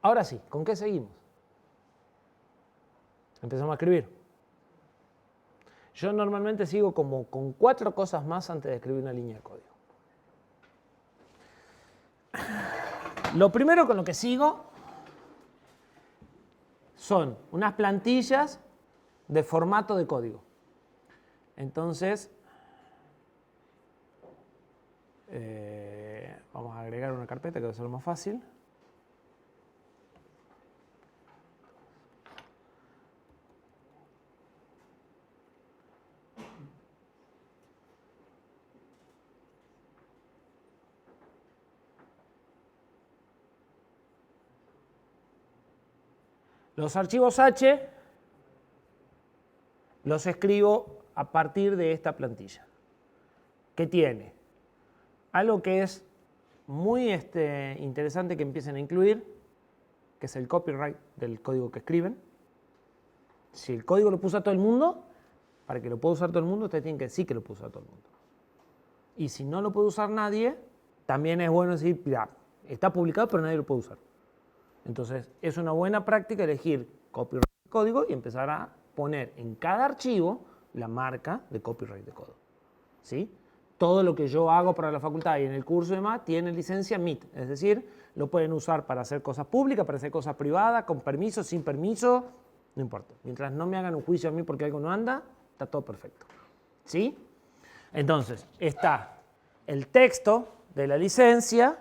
Ahora sí, ¿con qué seguimos? Empezamos a escribir. Yo normalmente sigo como con 4 cosas más antes de escribir una línea de código. Lo primero con lo que sigo son unas plantillas de formato de código. Entonces, vamos a agregar una carpeta que va a ser más fácil. Los archivos H los escribo a partir de esta plantilla, que tiene algo que es muy interesante que empiecen a incluir, que es el copyright del código que escriben. Si el código lo puso todo el mundo, para que lo pueda usar todo el mundo, ustedes tienen que decir que lo puso todo el mundo. Y si no lo puede usar nadie, también es bueno decir, mira, está publicado pero nadie lo puede usar. Entonces, es una buena práctica elegir copyright de código y empezar a poner en cada archivo la marca de copyright de código. ¿Sí? Todo lo que yo hago para la facultad y en el curso y demás tiene licencia MIT, es decir, lo pueden usar para hacer cosas públicas, para hacer cosas privadas, con permiso, sin permiso, no importa. Mientras no me hagan un juicio a mí porque algo no anda, está todo perfecto. ¿Sí? Entonces, está el texto de la licencia,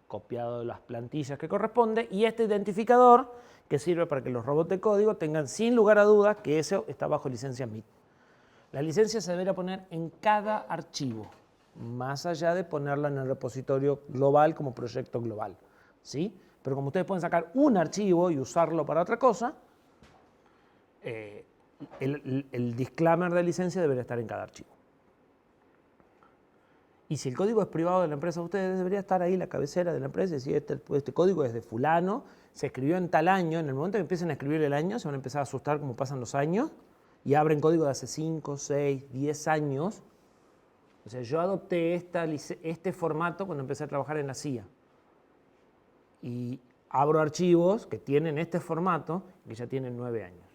copiado de las plantillas que corresponde, y este identificador que sirve para que los robots de código tengan sin lugar a dudas que eso está bajo licencia MIT. La licencia se deberá poner en cada archivo, más allá de ponerla en el repositorio global como proyecto global. ¿Sí? Pero como ustedes pueden sacar un archivo y usarlo para otra cosa, el disclaimer de licencia debería estar en cada archivo. Y si el código es privado de la empresa de ustedes, debería estar ahí la cabecera de la empresa y decir, este código es de fulano, se escribió en tal año. En el momento que empiecen a escribir el año, se van a empezar a asustar como pasan los años y abren código de hace 5, 6, 10 años. O sea, yo adopté este formato cuando empecé a trabajar en la CIA. Y abro archivos que tienen este formato que ya tienen 9 años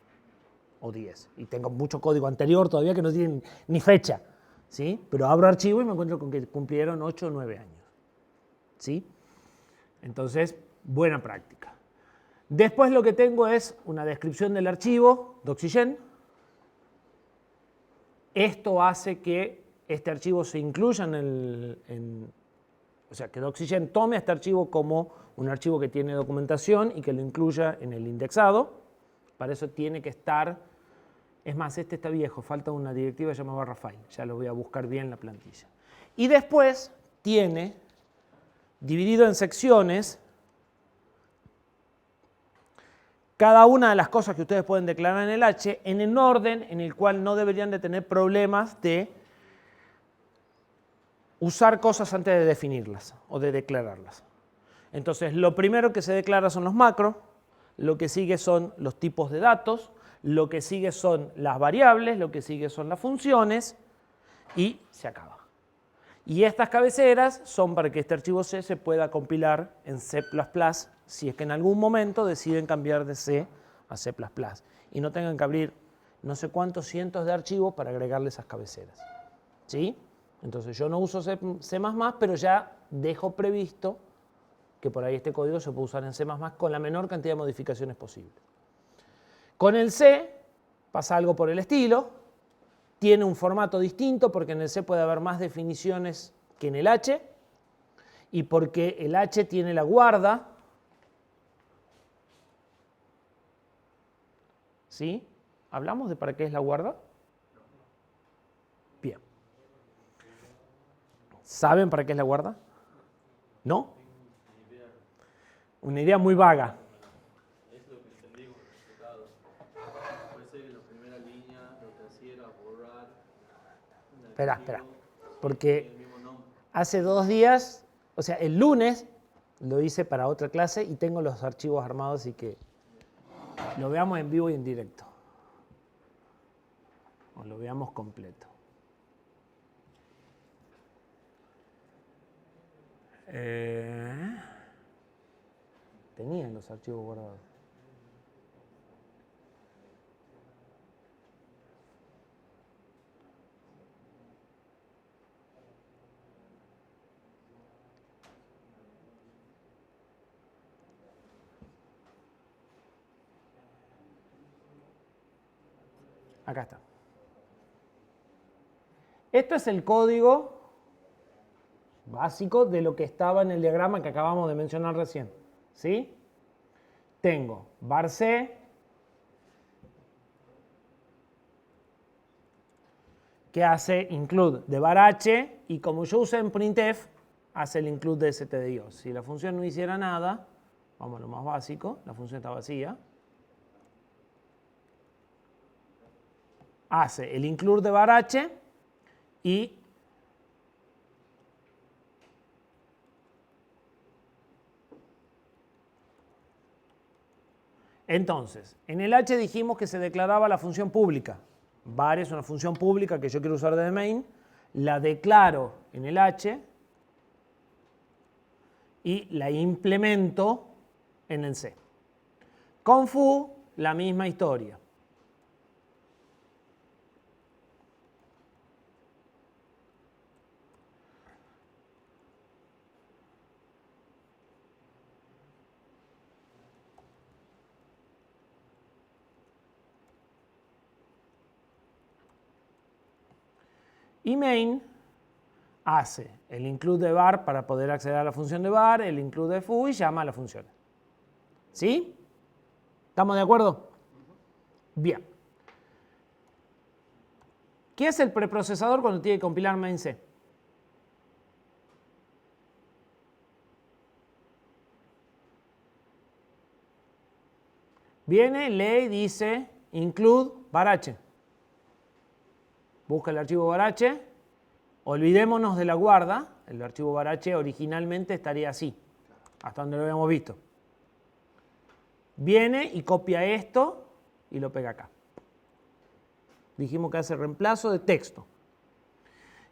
o 10. Y tengo mucho código anterior todavía que no tienen ni fecha. ¿Sí? Pero abro archivo y me encuentro con que cumplieron 8 o 9 años. ¿Sí? Entonces, buena práctica. Después lo que tengo es una descripción del archivo Doxygen. Esto hace que este archivo se incluya o sea, que Doxygen tome este archivo como un archivo que tiene documentación y que lo incluya en el indexado. Para eso tiene que estar. Es más, este está viejo, falta una directiva llamada barra-file. Ya lo voy a buscar bien en la plantilla. Y después tiene, dividido en secciones, cada una de las cosas que ustedes pueden declarar en el H en un orden en el cual no deberían de tener problemas de usar cosas antes de definirlas o de declararlas. Entonces, lo primero que se declara son los macros, lo que sigue son los tipos de datos, lo que sigue son las variables, lo que sigue son las funciones y se acaba. Y estas cabeceras son para que este archivo C se pueda compilar en C++ si es que en algún momento deciden cambiar de C a C++ y no tengan que abrir no sé cuántos cientos de archivos para agregarle esas cabeceras. ¿Sí? Entonces yo no uso C++, pero ya dejo previsto que por ahí este código se puede usar en C++ con la menor cantidad de modificaciones posible. Con el C pasa algo por el estilo, tiene un formato distinto porque en el C puede haber más definiciones que en el H y porque el H tiene la guarda. ¿Sí? ¿Hablamos de para qué es la guarda? Bien. ¿Saben para qué es la guarda? ¿No? Una idea muy vaga. Es lo que entendí con el resultado. Puede ser que la primera línea lo que hacía era borrar un Espera. archivo Porque el mismo nombre. hace 2 días, o sea, el lunes lo hice para otra clase y tengo los archivos armados, así que lo veamos en vivo y en directo. O lo veamos completo. Tenían los los archivos guardados. Acá está. Esto es el código básico de lo que estaba en el diagrama que acabamos de mencionar recién. ¿Sí? Tengo var_c que hace include de var_h y como yo usé en printf, hace el include de stdio. Si la función no hiciera nada, vamos a lo más básico, la función está vacía. Hace el include de var_h y entonces, en el h dijimos que se declaraba la función pública. Var es una función pública que yo quiero usar de main, la declaro en el h y la implemento en el c. Con foo, la misma historia. Y main hace el include de var para poder acceder a la función de var, el include de foo y llama a la función. ¿Sí? ¿Estamos de acuerdo? Bien. ¿Qué hace el preprocesador cuando tiene que compilar main C? Viene, lee y dice include var_h. Busca el archivo var_h. Olvidémonos de la guarda. El archivo var_h originalmente estaría así, hasta donde lo habíamos visto. Viene y copia esto y lo pega acá. Dijimos que hace reemplazo de texto.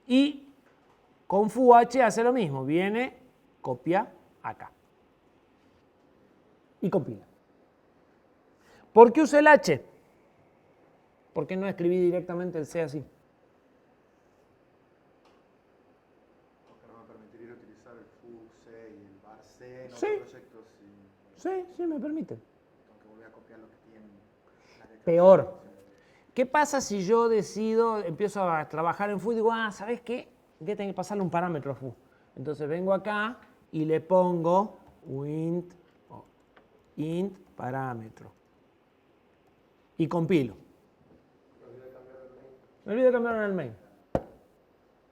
Y con foo_h hace lo mismo. Viene, copia acá. Y compila. ¿Por qué usé el h? ¿Por qué no escribí directamente el c así? Sí. Sí, me permite. Peor. ¿Qué pasa si yo decido, empiezo a trabajar en foo y digo, ¿sabes qué? Voy a tener que pasarle un parámetro a foo. Entonces vengo acá y le pongo int parámetro. Y compilo. Me olvidé de cambiarlo en el main.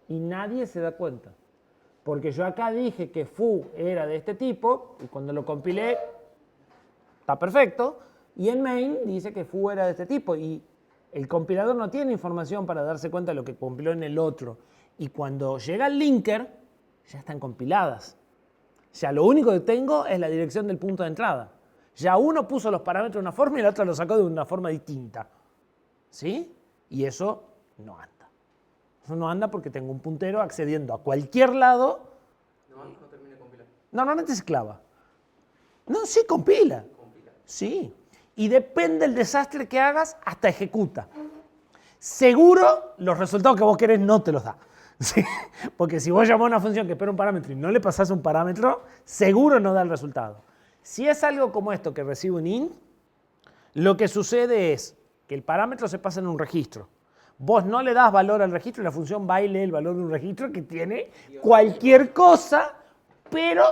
Y nadie se da cuenta. Porque yo acá dije que foo era de este tipo, y cuando lo compilé, está perfecto, y en main dice que foo era de este tipo, y el compilador no tiene información para darse cuenta de lo que compiló en el otro. Y cuando llega el linker, ya están compiladas. Ya lo único que tengo es la dirección del punto de entrada. Ya uno puso los parámetros de una forma y el otro lo sacó de una forma distinta. ¿Sí? Y eso no anda. Eso no anda porque tengo un puntero accediendo a cualquier lado. No termina de compilar. Normalmente se clava. No, sí compila. Sí. Y depende del desastre que hagas, hasta ejecuta. Seguro los resultados que vos querés no te los da. ¿Sí? Porque si vos llamás a una función que espera un parámetro y no le pasás un parámetro, seguro no da el resultado. Si es algo como esto que recibe un int, lo que sucede es que el parámetro se pasa en un registro. Vos no le das valor al registro y la función va y lee el valor de un registro que tiene cualquier cosa, pero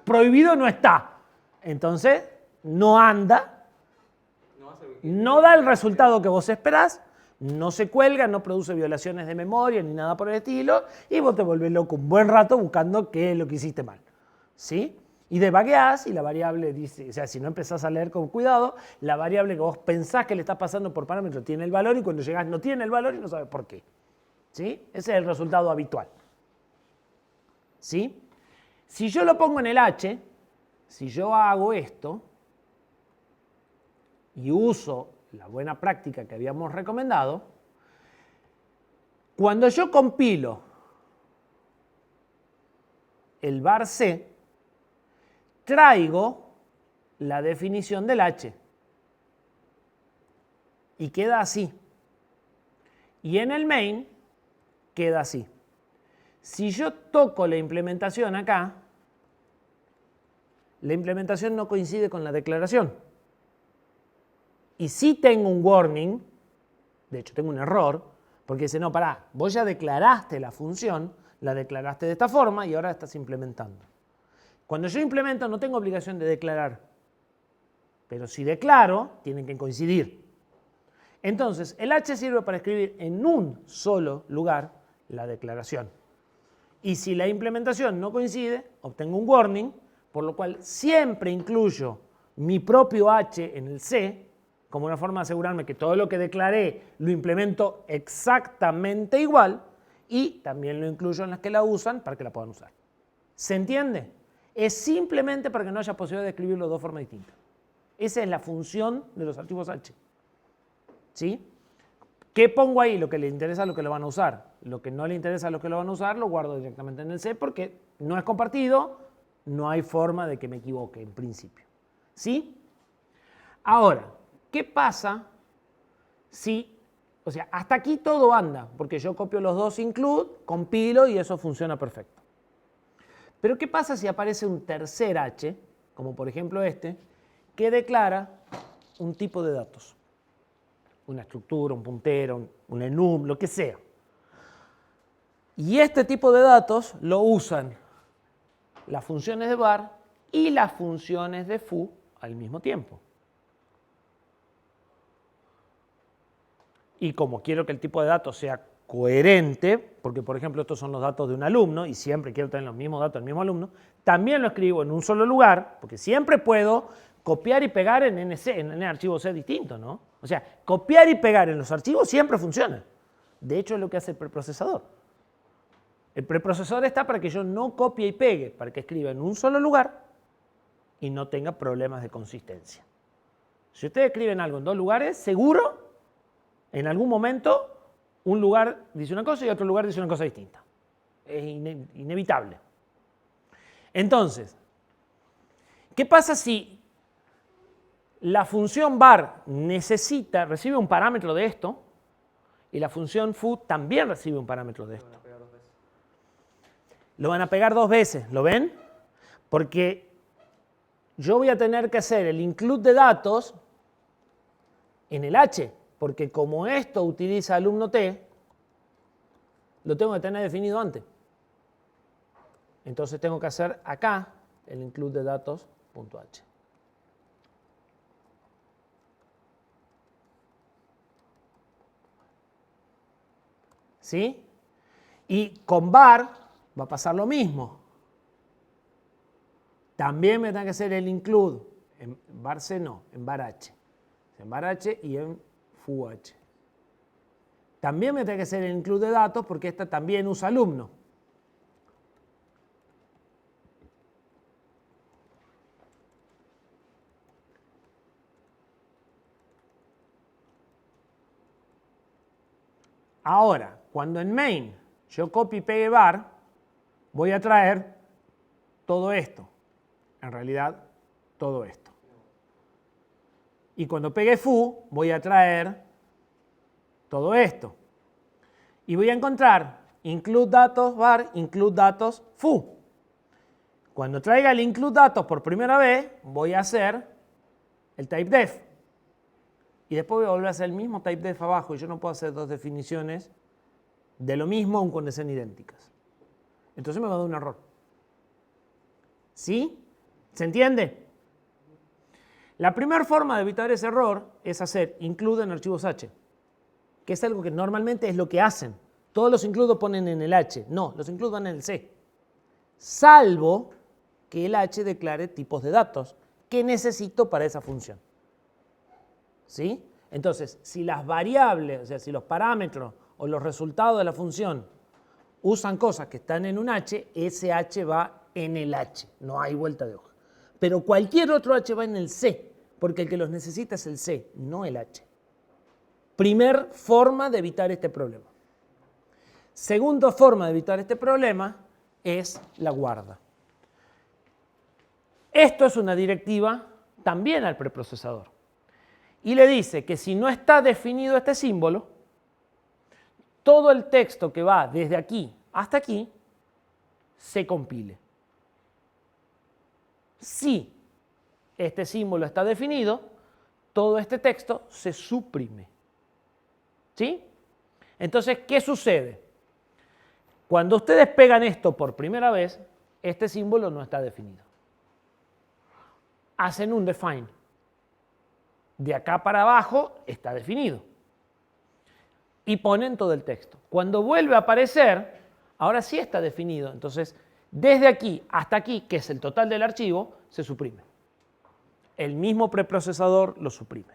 prohibido no está. Entonces, no anda, no da el resultado que vos esperás, no se cuelga, no produce violaciones de memoria ni nada por el estilo, y vos te volvés loco un buen rato buscando qué es lo que hiciste mal. ¿Sí? Y debugueás y la variable dice, o sea, si no empezás a leer con cuidado, la variable que vos pensás que le está pasando por parámetro tiene el valor y cuando llegás no tiene el valor y no sabes por qué. ¿Sí? Ese es el resultado habitual. ¿Sí? Si yo lo pongo en el h, si yo hago esto y uso la buena práctica que habíamos recomendado, cuando yo compilo el var_c, traigo la definición del H. Y queda así. Y en el main queda así. Si yo toco la implementación acá, la implementación no coincide con la declaración. Y sí tengo un warning, de hecho tengo un error, porque dice, no, pará, vos ya declaraste la función, la declaraste de esta forma y ahora la estás implementando. Cuando yo implemento no tengo obligación de declarar, pero si declaro, tienen que coincidir. Entonces, el H sirve para escribir en un solo lugar la declaración. Y si la implementación no coincide, obtengo un warning, por lo cual siempre incluyo mi propio H en el C, como una forma de asegurarme que todo lo que declaré lo implemento exactamente igual, y también lo incluyo en las que la usan para que la puedan usar. ¿Se entiende? Es simplemente para que no haya posibilidad de escribirlo de dos formas distintas. Esa es la función de los archivos H. ¿Sí? ¿Qué pongo ahí? Lo que le interesa a lo que lo van a usar. Lo que no le interesa a lo que lo van a usar lo guardo directamente en el C porque no es compartido, no hay forma de que me equivoque en principio. ¿Sí? Ahora, ¿qué pasa si, o sea, hasta aquí todo anda? Porque yo copio los dos include, compilo y eso funciona perfecto. Pero ¿qué pasa si aparece un tercer H, como por ejemplo este, que declara un tipo de datos? Una estructura, un puntero, un enum, lo que sea. Y este tipo de datos lo usan las funciones de var y las funciones de foo al mismo tiempo. Y como quiero que el tipo de datos sea coherente, porque por ejemplo estos son los datos de un alumno y siempre quiero tener los mismos datos del mismo alumno, también lo escribo en un solo lugar, porque siempre puedo copiar y pegar en NC, en archivos C distintos, ¿no? O sea, copiar y pegar en los archivos siempre funciona. De hecho, es lo que hace el preprocesador. El preprocesador está para que yo no copie y pegue, para que escriba en un solo lugar y no tenga problemas de consistencia. Si ustedes escriben algo en dos lugares, seguro, en algún momento, un lugar dice una cosa y otro lugar dice una cosa distinta. Es inevitable. Entonces, ¿qué pasa si la función var recibe un parámetro de esto y la función foo también recibe un parámetro de esto? Lo van a pegar dos veces, ¿lo ven? Porque yo voy a tener que hacer el include de datos en el H, porque como esto utiliza alumno T, lo tengo que tener definido antes. Entonces tengo que hacer acá el include de datos.h. ¿Sí? Y con var va a pasar lo mismo. También me tengo que hacer el include en var C no, en var H. En var H y en foo H. También me tengo que hacer el include de datos porque esta también usa alumno. Ahora, cuando en main yo copio y pegue var, voy a traer todo esto. En realidad, todo esto. Y cuando pegue foo, voy a traer todo esto. Y voy a encontrar include datos var, include datos foo. Cuando traiga el include datos por primera vez, voy a hacer el typedef. Y después voy a volver a hacer el mismo typedef abajo y yo no puedo hacer dos definiciones de lo mismo aun cuando sean idénticas. Entonces me va a dar un error. ¿Sí? ¿Se entiende? La primera forma de evitar ese error es hacer include en archivos H, que es algo que normalmente es lo que hacen. Todos los include lo ponen en el H. No, los include van en el C. Salvo que el H declare tipos de datos que necesito para esa función. ¿Sí? Entonces, si las variables, o sea, si los parámetros o los resultados de la función usan cosas que están en un H, ese H va en el H, no hay vuelta de hoja. Pero cualquier otro H va en el C, porque el que los necesita es el C, no el H. Primer forma de evitar este problema. Segunda forma de evitar este problema es la guarda. Esto es una directiva también al preprocesador. Y le dice que si no está definido este símbolo, todo el texto que va desde aquí hasta aquí se compile. Si este símbolo está definido, todo este texto se suprime. ¿Sí? Entonces, ¿qué sucede? Cuando ustedes pegan esto por primera vez, este símbolo no está definido. Hacen un define. De acá para abajo está definido. Y ponen todo el texto. Cuando vuelve a aparecer, ahora sí está definido. Entonces, desde aquí hasta aquí, que es el total del archivo, se suprime. El mismo preprocesador lo suprime.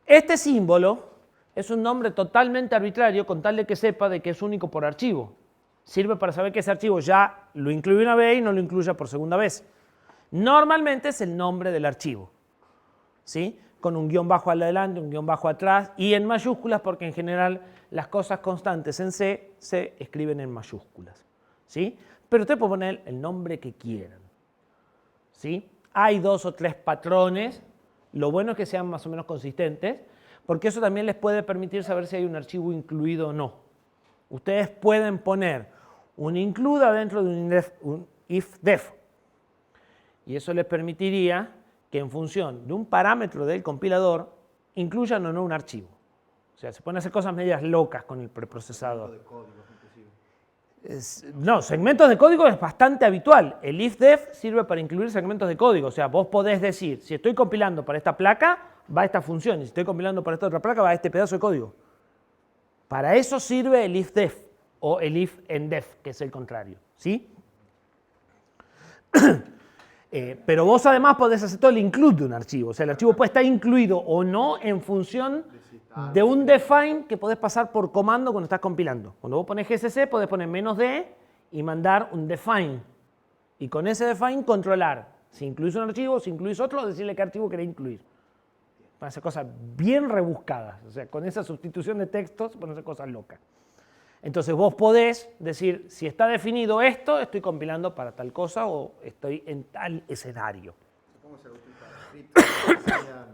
Este símbolo es un nombre totalmente arbitrario con tal de que sepa de que es único por archivo. Sirve para saber que ese archivo ya lo incluye una vez y no lo incluya por segunda vez. Normalmente es el nombre del archivo, ¿sí? Con un guión bajo adelante, un guión bajo atrás y en mayúsculas porque en general las cosas constantes en C se escriben en mayúsculas, ¿sí? Pero usted puede poner el nombre que quieran, ¿sí? Hay 2 o 3 patrones, lo bueno es que sean más o menos consistentes, porque eso también les puede permitir saber si hay un archivo incluido o no. Ustedes pueden poner un includa dentro de un if-def, y eso les permitiría que en función de un parámetro del compilador incluyan o no un archivo. O sea, se pueden hacer cosas medias locas con el preprocesador. No, segmentos de código es bastante habitual. El if-def sirve para incluir segmentos de código. O sea, vos podés decir, si estoy compilando para esta placa, va a esta función. Y si estoy compilando para esta otra placa, va a este pedazo de código. Para eso sirve el if-def o el if-endef, que es el contrario. ¿Sí? Pero vos además podés hacer todo el include de un archivo. O sea, el archivo puede estar incluido o no en función de un define que podés pasar por comando cuando estás compilando. Cuando vos pones GCC podés poner -d y mandar un define. Y con ese define controlar si incluís un archivo, si incluís otro, decirle qué archivo querés incluir. Van a hacer cosas bien rebuscadas. O sea, con esa sustitución de textos van a hacer cosas locas. Entonces vos podés decir, si está definido esto, estoy compilando para tal cosa o estoy en tal escenario. ¿Cómo se utiliza?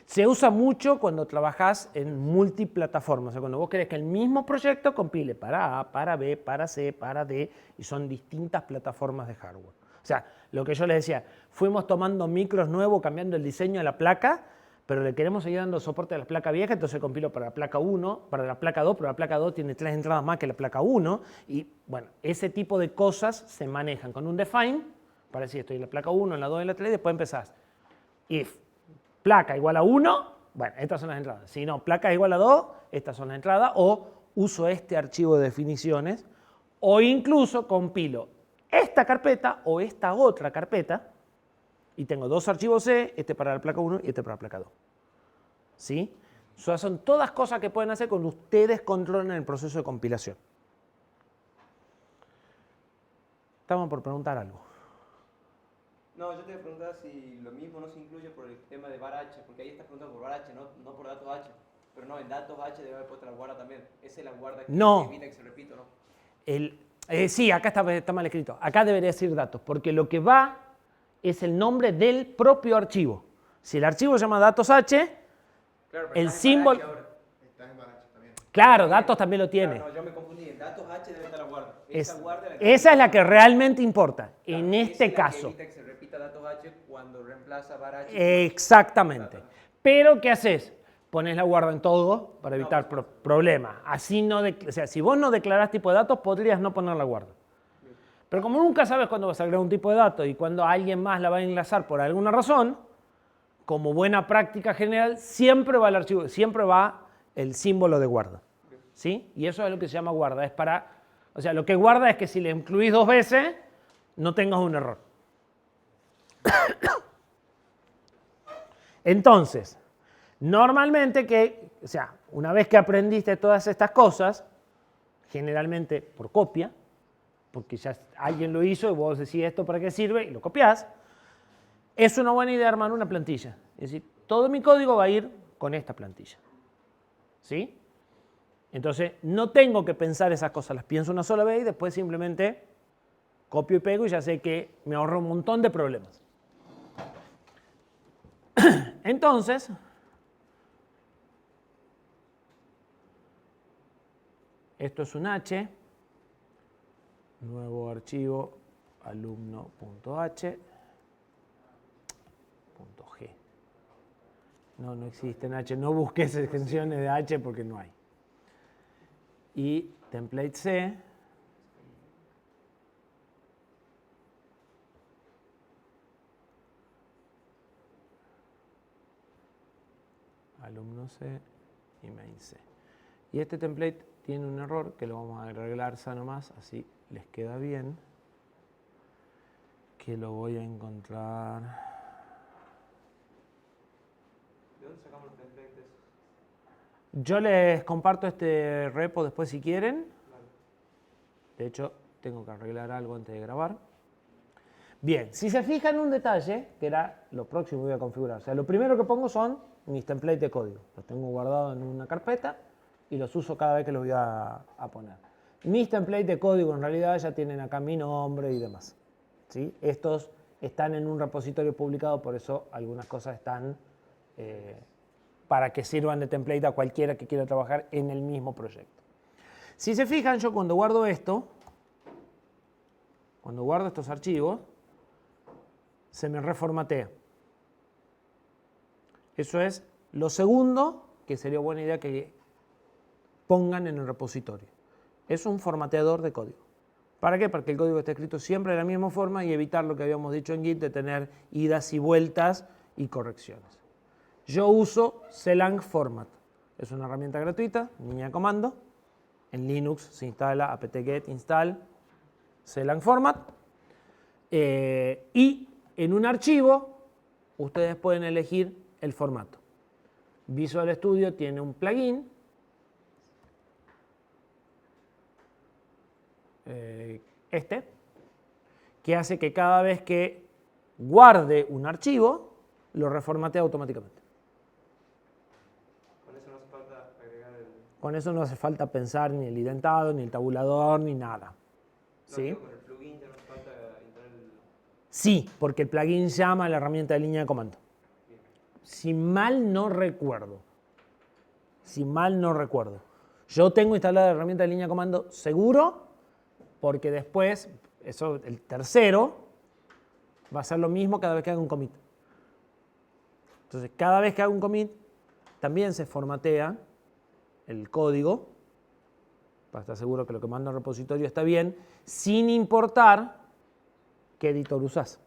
Se usa mucho cuando trabajás en multiplataformas. O sea, cuando vos querés que el mismo proyecto compile para A, para B, para C, para D, y son distintas plataformas de hardware. O sea, lo que yo les decía, fuimos tomando micros nuevos, cambiando el diseño de la placa, pero le queremos seguir dando soporte a la placa vieja, entonces compilo para la placa 1, para la placa 2, pero la placa 2 tiene 3 entradas más que la placa 1, y bueno, ese tipo de cosas se manejan con un define, para decir estoy en la placa 1, en la 2, en la 3, y después empezás. If placa igual a 1, bueno, estas son las entradas. Si no, placa igual a 2, estas son las entradas, o uso este archivo de definiciones, o incluso compilo esta carpeta o esta otra carpeta, y tengo 2 archivos C, este para la placa 1 y este para la placa 2. ¿Sí? O sea, son todas cosas que pueden hacer cuando ustedes controlan el proceso de compilación. Estamos por preguntar algo. No, yo te voy a preguntar si lo mismo no se incluye por el tema de var H, porque ahí estás preguntando por var H, no por datos H. Pero no, en datos H debe haber puesto la guarda también. Esa es la guarda que evita que se repita, ¿no? Sí, acá está mal escrito. Acá debería decir datos, porque lo que va es el nombre del propio archivo. Si el archivo se llama datos H, claro, el símbolo... Está en var H también. Claro, datos también lo tiene. Claro, no, yo me confundí. En datos H debe estar la guarda. Esa es la que realmente importa, claro, en este esa caso. Es la que evita que se repita datos H cuando reemplaza var H. Exactamente. Pero, ¿qué haces? Pones la guarda en todo para evitar problemas. Así no, o sea, si vos no declarás tipo de datos, podrías no poner la guarda. Pero como nunca sabes cuándo vas a agregar un tipo de datos y cuándo alguien más la va a enlazar por alguna razón, como buena práctica general, siempre va el archivo, siempre va el símbolo de guarda. ¿Sí? Y eso es lo que se llama guarda. Es para, o sea, lo que guarda es que si le incluís 2 veces, no tengas un error. Entonces, normalmente o sea, una vez que aprendiste todas estas cosas, generalmente por copia, porque ya alguien lo hizo y vos decís esto para qué sirve y lo copiás, es una buena idea armar una plantilla. Es decir, todo mi código va a ir con esta plantilla. ¿Sí? Entonces, no tengo que pensar esas cosas, las pienso una sola vez y después simplemente copio y pego y ya sé que me ahorro un montón de problemas. Entonces, esto es un H, nuevo archivo alumno.h, .g. No existen H, no busques extensiones de H porque no hay. Y template C, alumno C y main C. Y este template tiene un error que lo vamos a arreglar nomás, así les queda bien. Que lo voy a encontrar. ¿De dónde sacamos los templates? Yo les comparto este repo después si quieren. Vale. De hecho, tengo que arreglar algo antes de grabar. Bien, si se fijan un detalle, que era lo próximo que voy a configurar. O sea, lo primero que pongo son mis templates de código. Los tengo guardados en una carpeta y los uso cada vez que los voy a poner. Mis templates de código en realidad ya tienen acá mi nombre y demás. ¿Sí? Estos están en un repositorio publicado, por eso algunas cosas están para que sirvan de template a cualquiera que quiera trabajar en el mismo proyecto. Si se fijan, yo cuando guardo esto, cuando guardo estos archivos, se me reformatea. Eso es lo segundo que sería buena idea que pongan en el repositorio. Es un formateador de código. ¿Para qué? Para que el código esté escrito siempre de la misma forma y evitar lo que habíamos dicho en Git de tener idas y vueltas y correcciones. Yo uso clang format. Es una herramienta gratuita, línea de comando. En Linux se instala apt-get install clang format. Y en un archivo ustedes pueden elegir el formato. Visual Studio tiene un plugin que hace que cada vez que guarde un archivo, lo reformatee automáticamente. Con eso no hace falta agregar el... Con eso no hace falta pensar ni el identado, ni el tabulador, ni nada. No, ¿Sí? digo, con el plugin ya no hace falta entrar el... Sí, porque el plugin llama a la herramienta de línea de comando. Bien. Si mal no recuerdo. Yo tengo instalada la herramienta de línea de comando seguro, porque después, eso, el tercero, va a ser lo mismo cada vez que haga un commit. Entonces, cada vez que haga un commit, también se formatea el código, para estar seguro que lo que mando al repositorio está bien, sin importar qué editor usás.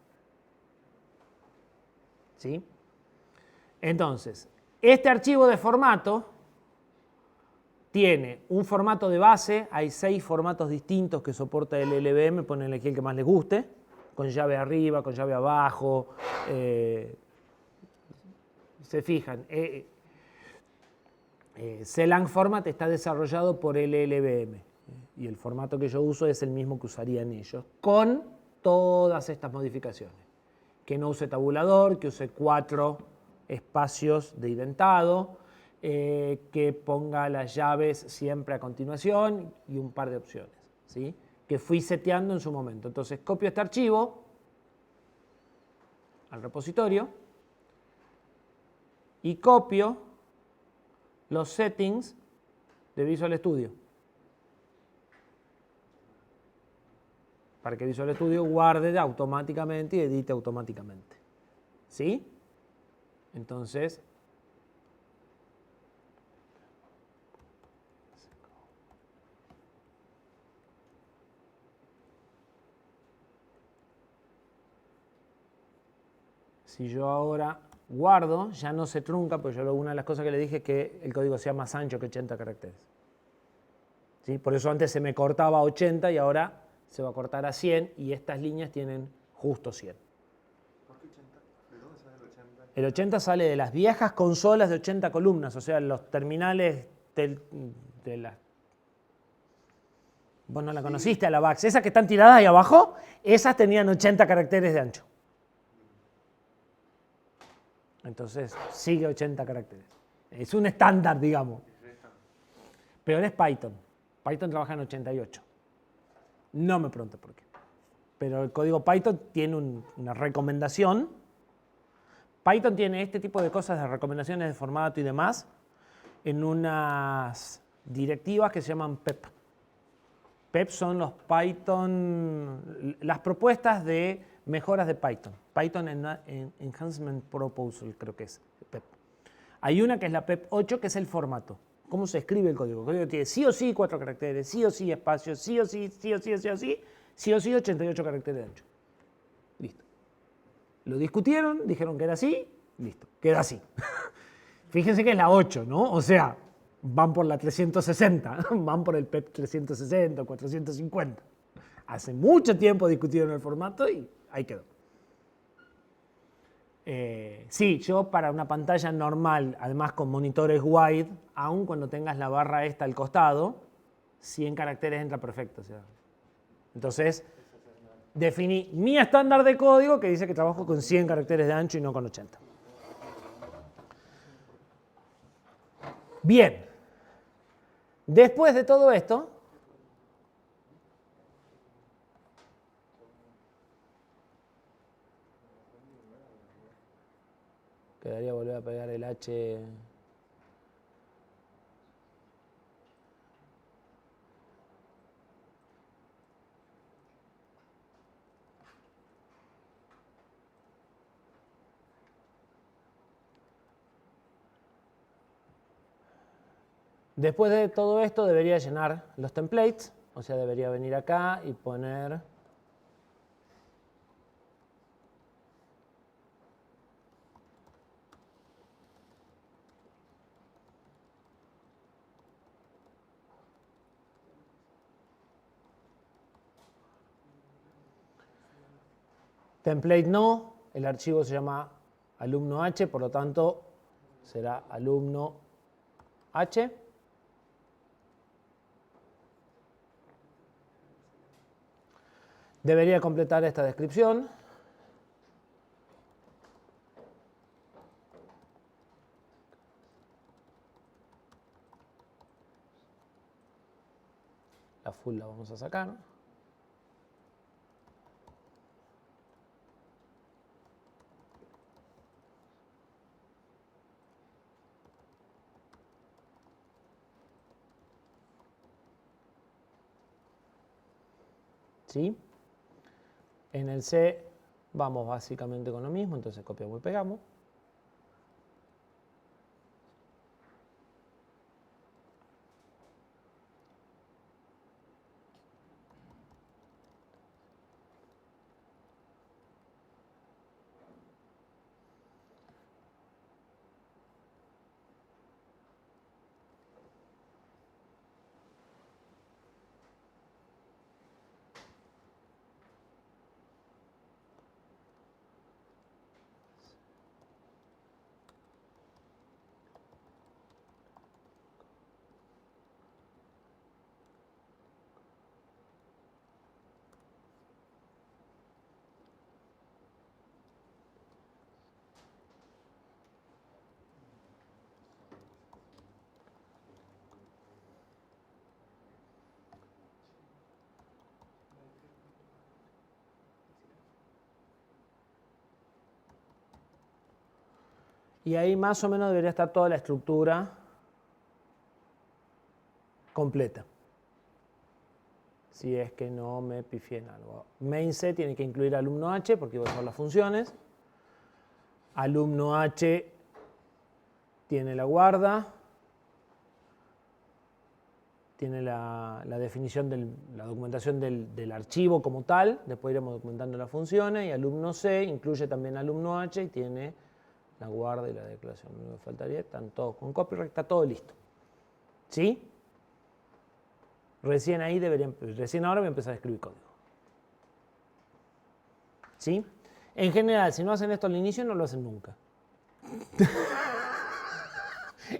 ¿Sí? Entonces, este archivo de formato tiene un formato de base, hay 6 formatos distintos que soporta el LLVM, pueden elegir el que más les guste, con llave arriba, con llave abajo. Se fijan, clang format está desarrollado por el LLVM y el formato que yo uso es el mismo que usarían ellos, con todas estas modificaciones. Que no use tabulador, que use 4 espacios de identado, que ponga las llaves siempre a continuación y un par de opciones, ¿sí? Que fui seteando en su momento. Entonces copio este archivo al repositorio y copio los settings de Visual Studio para que Visual Studio guarde automáticamente y edite automáticamente. ¿Sí? Entonces, si yo ahora guardo, ya no se trunca, porque una de las cosas que le dije es que el código sea más ancho que 80 caracteres. ¿Sí? Por eso antes se me cortaba a 80 y ahora se va a cortar a 100 y estas líneas tienen justo 100. ¿Por qué 80? ¿De dónde sale el 80? El 80 sale de las viejas consolas de 80 columnas, o sea, los terminales de la... Vos no la conociste a la VAX. Esas que están tiradas ahí abajo, esas tenían 80 caracteres de ancho. Entonces, sigue 80 caracteres. Es un estándar, digamos. Peor es Python. Python trabaja en 88. No me pregunto por qué. Pero el código Python tiene una recomendación Python tiene este tipo de cosas de recomendaciones de formato y demás en unas directivas que se llaman PEP. PEP son los Python, las propuestas de mejoras de Python. Python Enhancement Proposal, creo que es PEP. Hay una que es la PEP 8, que es el formato. ¿Cómo se escribe el código? El código tiene sí o sí 4 caracteres, sí o sí espacio, sí o sí, sí o sí, sí o sí, sí o sí 88 caracteres de ancho. Listo. Lo discutieron, dijeron que era así, listo, queda así. Fíjense que es la 8, ¿no? O sea, van por la 360, van por el PEP 360 o 450. Hace mucho tiempo discutieron el formato y ahí quedó. Sí, yo para una pantalla normal, además con monitores wide, aun cuando tengas la barra esta al costado, 100 caracteres entra perfecto. O sea. Entonces, definí mi estándar de código que dice que trabajo con 100 caracteres de ancho y no con 80. Bien. Después de todo esto, quedaría volver a pegar el H. Después de todo esto debería llenar los templates, o sea, debería venir acá y poner template no, el archivo se llama alumno H, por lo tanto será alumno H. Debería completar esta descripción. La full la vamos a sacar. ¿Sí? En el C vamos básicamente con lo mismo, entonces copiamos y pegamos. Y ahí más o menos debería estar toda la estructura completa. Si es que no me pifié en algo. Main C tiene que incluir alumno H porque iba a usar las funciones. Alumno H tiene la guarda. Tiene la definición de la documentación del archivo como tal. Después iremos documentando las funciones. Y alumno C incluye también alumno H y tiene la guarda y la declaración. No me faltaría. Están todos con copyright. Está todo listo. ¿Sí? Recién ahora voy a empezar a escribir código. ¿Sí? En general, si no hacen esto al inicio, no lo hacen nunca.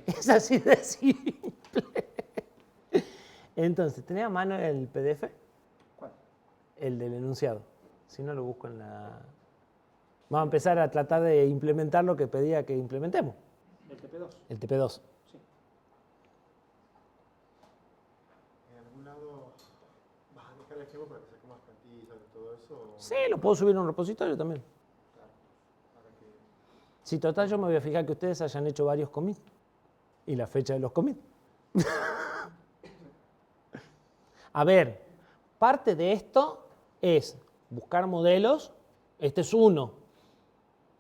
Es así de simple. Entonces, ¿tenés a mano el PDF? ¿Cuál? El del enunciado. Si no, lo busco en la... Vamos a empezar a tratar de implementar lo que pedía que implementemos. ¿El TP2? El TP2. Sí. ¿En algún lado vas a dejar el archivo para que saque más plantillas y todo eso? Sí, lo puedo subir a un repositorio también. Claro. Para que... Si total yo me voy a fijar que ustedes hayan hecho varios commits y la fecha de los commits. A ver, parte de esto es buscar modelos. Este es uno.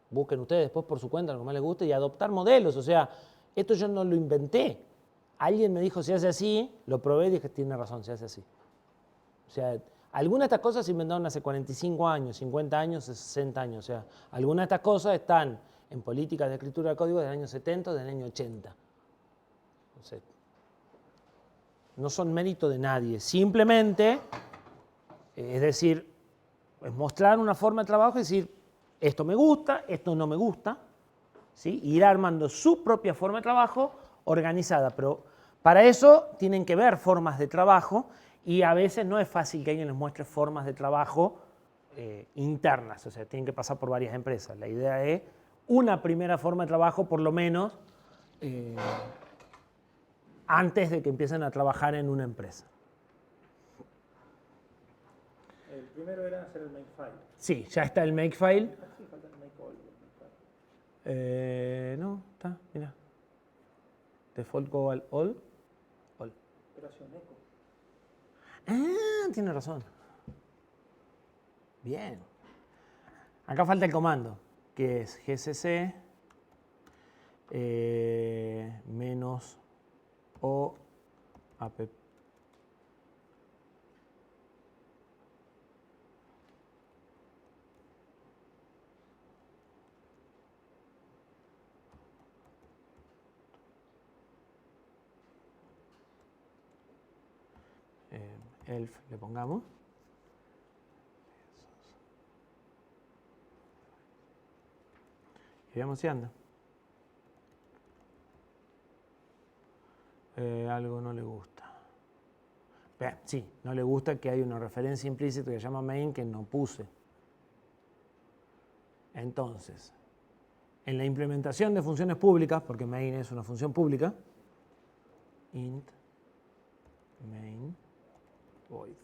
Busquen ustedes después por su cuenta lo que más les guste y adoptar modelos. O sea, esto yo no lo inventé. Alguien me dijo, se hace así, lo probé y dije, tiene razón, se hace así. O sea, algunas de estas cosas se inventaron hace 45 años, 50 años, 60 años. O sea, algunas de estas cosas están en políticas de escritura de código del año 70 o del año 80. Entonces, no son mérito de nadie. Simplemente, es decir, es mostrar una forma de trabajo y decir, esto me gusta, esto no me gusta. ¿Sí? Ir armando su propia forma de trabajo organizada. Pero para eso tienen que ver formas de trabajo y a veces no es fácil que alguien les muestre formas de trabajo internas. O sea, tienen que pasar por varias empresas. La idea es una primera forma de trabajo, por lo menos, antes de que empiecen a trabajar en una empresa. El primero era hacer el makefile. Sí, ya está el makefile. Sí, falta el makeall. No, está, mira. Default go al all. Operación eco. Ah, tiene razón. Bien. Acá falta el comando, que es gcc menos o app. Elf le pongamos. Y veamos si anda. Algo no le gusta. Bien, sí, no le gusta que hay una referencia implícita que se llama main que no puse. Entonces, en la implementación de funciones públicas, porque main es una función pública, int main void.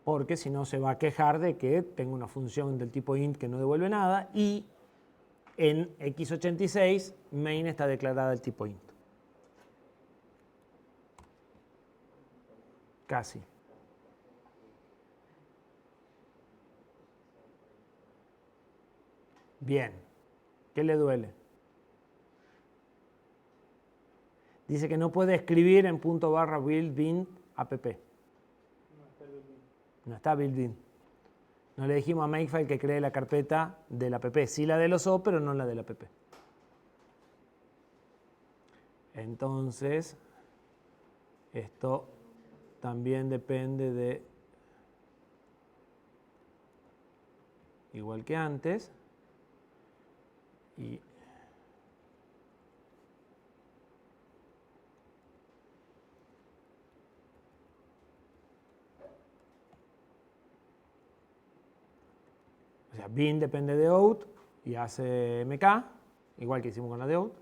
Porque si no se va a quejar de que tengo una función del tipo int que no devuelve nada y en x86 main está declarada el tipo int. Casi. Bien. ¿Qué le duele? Dice que no puede escribir en ./build bin app. No está built in. No le dijimos a Makefile que cree la carpeta del app. Sí la del OSO, pero no la del app. Entonces, esto también depende de, igual que antes, y o sea, bin depende de out y hace mk, igual que hicimos con la de out,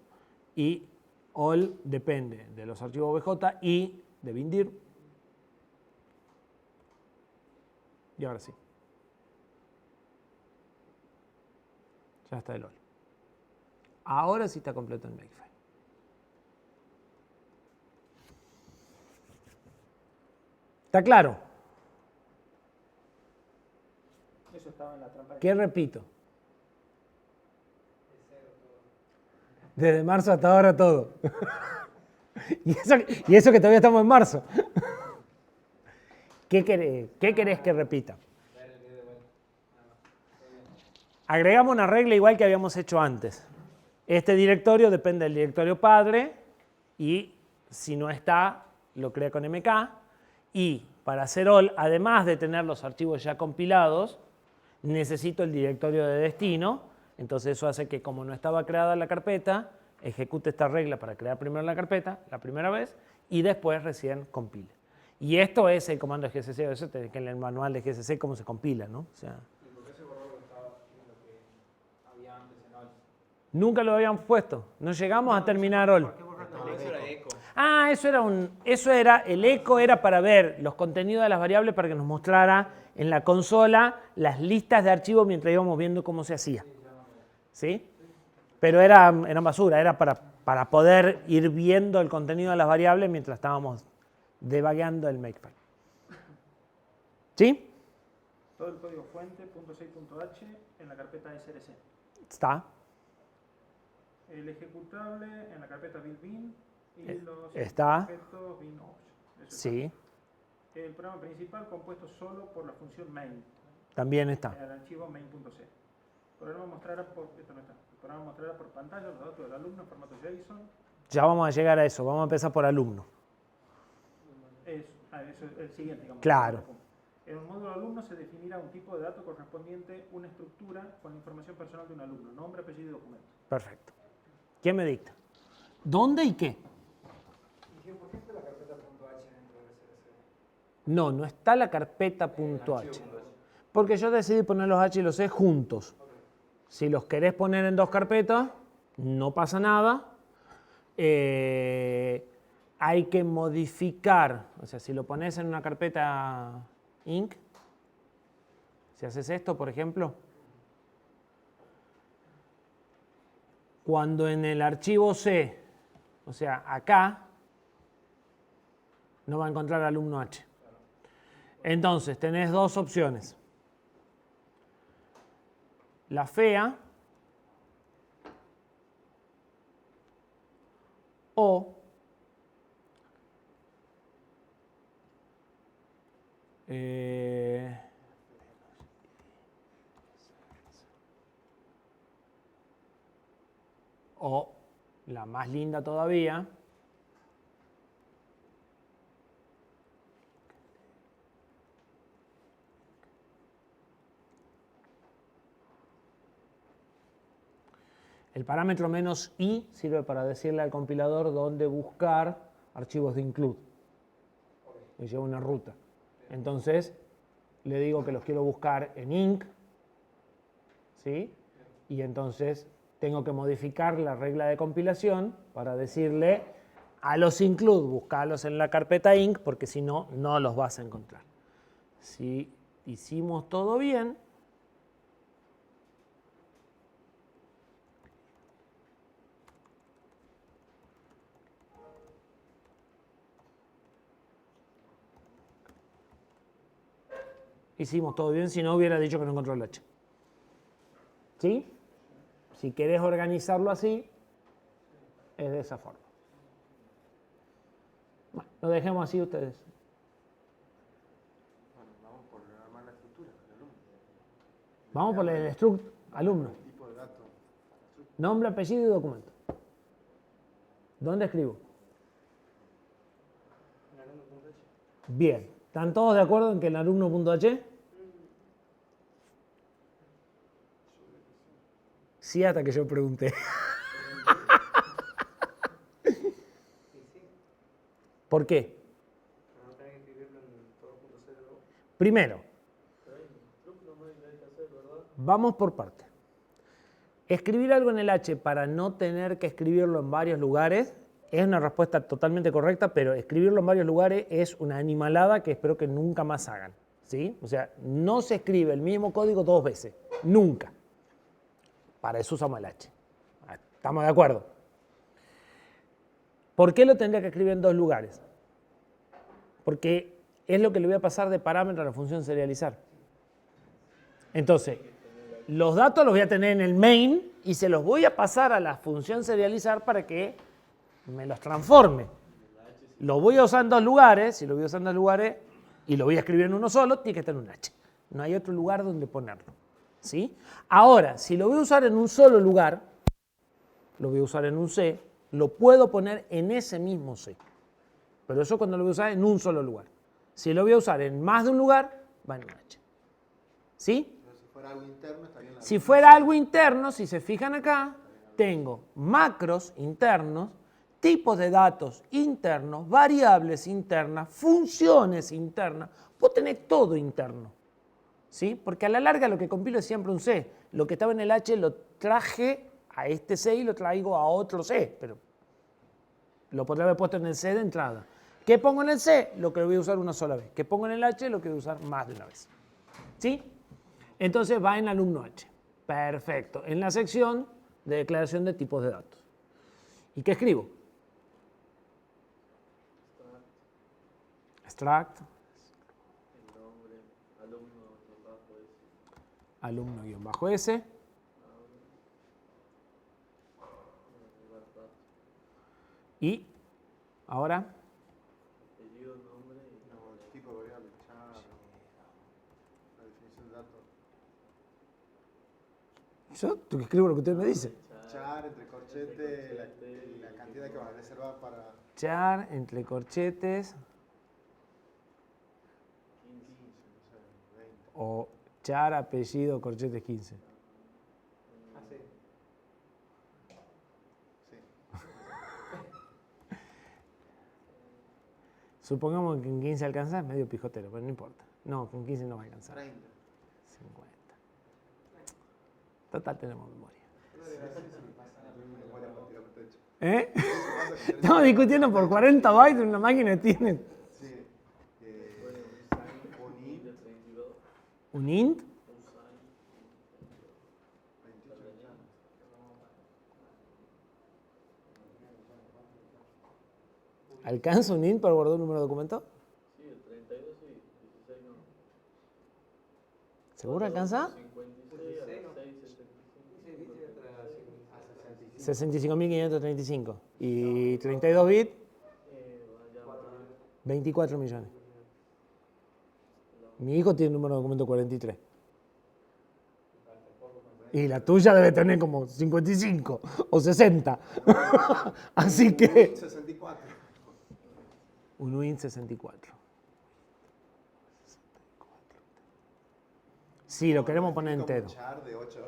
y all depende de los archivos obj y de bindir. Y ahora sí. Ya está el all. Ahora sí está completo el makefile. ¿Está claro? Eso estaba en la trampa. ¿Qué repito? Desde marzo hasta ahora todo. y eso que todavía estamos en marzo. ¿Qué querés que repita? Agregamos una regla igual que habíamos hecho antes. Este directorio depende del directorio padre y si no está, lo crea con mk. Y para hacer all, además de tener los archivos ya compilados, necesito el directorio de destino. Entonces eso hace que como no estaba creada la carpeta, ejecute esta regla para crear primero la carpeta, la primera vez, y después recién compile. Y esto es el comando de GCC, eso tenés que en el manual de GCC cómo se compila, ¿no? O sea, ¿Y por qué se borró lo que había antes en all? nunca lo habíamos puesto, no llegamos a terminar all. ¿Por qué borraste No, el eso era eco? eco. Ah, el eco era para ver los contenidos de las variables para que nos mostrara en la consola las listas de archivos mientras íbamos viendo cómo se hacía. ¿Sí? Pero eran basura, era para poder ir viendo el contenido de las variables mientras estábamos debugueando el Makefile. ¿Sí? Todo el código fuente .6.h en la carpeta src. Está. El ejecutable en la carpeta build-bin y los está. objetos bin-obj. Sí. El programa principal compuesto solo por la función main. También está. En el archivo main.c. El programa mostrará por pantalla los datos del alumno en formato JSON. Ya vamos a llegar a eso. Vamos a empezar por alumno. Eso es el siguiente, digamos. Claro. En un módulo alumno se definirá un tipo de dato correspondiente, una estructura con la información personal de un alumno, nombre, apellido y documento. Perfecto. ¿Quién me dicta? ¿Dónde y qué? ¿Por qué está la carpeta .h dentro del SRC? No, no está la carpeta .h. Porque yo decidí poner los H y los C juntos. Si los querés poner en dos carpetas, no pasa nada. Hay que modificar, o sea, si lo pones en una carpeta inc, si haces esto, por ejemplo, cuando en el archivo C, o sea, acá, no va a encontrar alumno H. Entonces, tenés dos opciones. La fea o la más linda todavía, el parámetro "-i" sirve para decirle al compilador dónde buscar archivos de include. Me lleva una ruta. Entonces, le digo que los quiero buscar en inc, ¿sí? Y entonces tengo que modificar la regla de compilación para decirle a los include, buscarlos en la carpeta inc, porque si no, no los vas a encontrar. Si hicimos todo bien, si no hubiera dicho que no encontró el H. ¿Sí? Si querés organizarlo así, es de esa forma. Bueno, lo dejemos así ustedes. Bueno, vamos por armar la estructura del alumno. Vamos por el struct alumno. Tipo de dato. Nombre, apellido y documento. ¿Dónde escribo? En alumno.h. Bien. ¿Están todos de acuerdo en que el alumno.h? Sí, hasta que yo pregunté. ¿Por qué? Para no tener que escribirlo en todo.c de nuevo. Primero, vamos por partes. Escribir algo en el H para no tener que escribirlo en varios lugares es una respuesta totalmente correcta, pero escribirlo en varios lugares es una animalada que espero que nunca más hagan. ¿Sí? O sea, no se escribe el mismo código dos veces. Nunca. Para eso usamos el H. ¿Estamos de acuerdo? ¿Por qué lo tendría que escribir en dos lugares? Porque es lo que le voy a pasar de parámetro a la función serializar. Entonces, los datos los voy a tener en el main y se los voy a pasar a la función serializar para que me los transforme. Lo voy a usar en dos lugares, si lo voy a usar en dos lugares y lo voy a escribir en uno solo, tiene que estar en un H. No hay otro lugar donde ponerlo. ¿Sí? Ahora, si lo voy a usar en un solo lugar, lo voy a usar en un C, lo puedo poner en ese mismo C. Pero eso cuando lo voy a usar en un solo lugar. Si lo voy a usar en más de un lugar, va en un H. ¿Sí? Pero si fuera algo interno, estaría en la Si fuera algo interno, si se fijan acá, tengo macros internos, tipos de datos internos, variables internas, funciones internas. Puedo tener todo interno. ¿Sí? Porque a la larga lo que compilo es siempre un C. Lo que estaba en el H lo traje a este C y lo traigo a otro C. Pero Lo podría haber puesto en el C de entrada. ¿Qué pongo en el C? Lo que voy a usar una sola vez. ¿Qué pongo en el H? Lo que voy a usar más de una vez. ¿Sí? Entonces va en alumno H. Perfecto. En la sección de declaración de tipos de datos. ¿Y qué escribo? Extract. El nombre, alumno-s. Alumno-S. Y ahora, Apellido, nombre y No, el tipo de variable, char, la definición de datos. yo tú que escribo lo que usted me dice. Char, entre corchetes, la cantidad que va a reservar para Char, entre corchetes, 15, no sé, 20. o char, apellido, corchetes 15. Ah, sí. Sí. Supongamos que con 15 alcanza, es medio pijotero, pero no importa. No, con 15 no va a alcanzar. 30. 50. Total, tenemos memoria. ¿Eh? Estamos discutiendo por 40 bytes en una máquina que tiene Sí. Boni, de 32. un int. 28. ¿Alcanza un int para guardar un número de documento? Sí, el 32 sí, 16 no. ¿Seguro alcanza? 56 a 6, 75. 65.535. Y 32 bits, Vaya, 24 millones. Mi hijo tiene un número de documento 43. Y la tuya debe tener como 55 o 60. Así que... 64. Un Win 64. Sí, lo queremos poner Como entero. char de 8.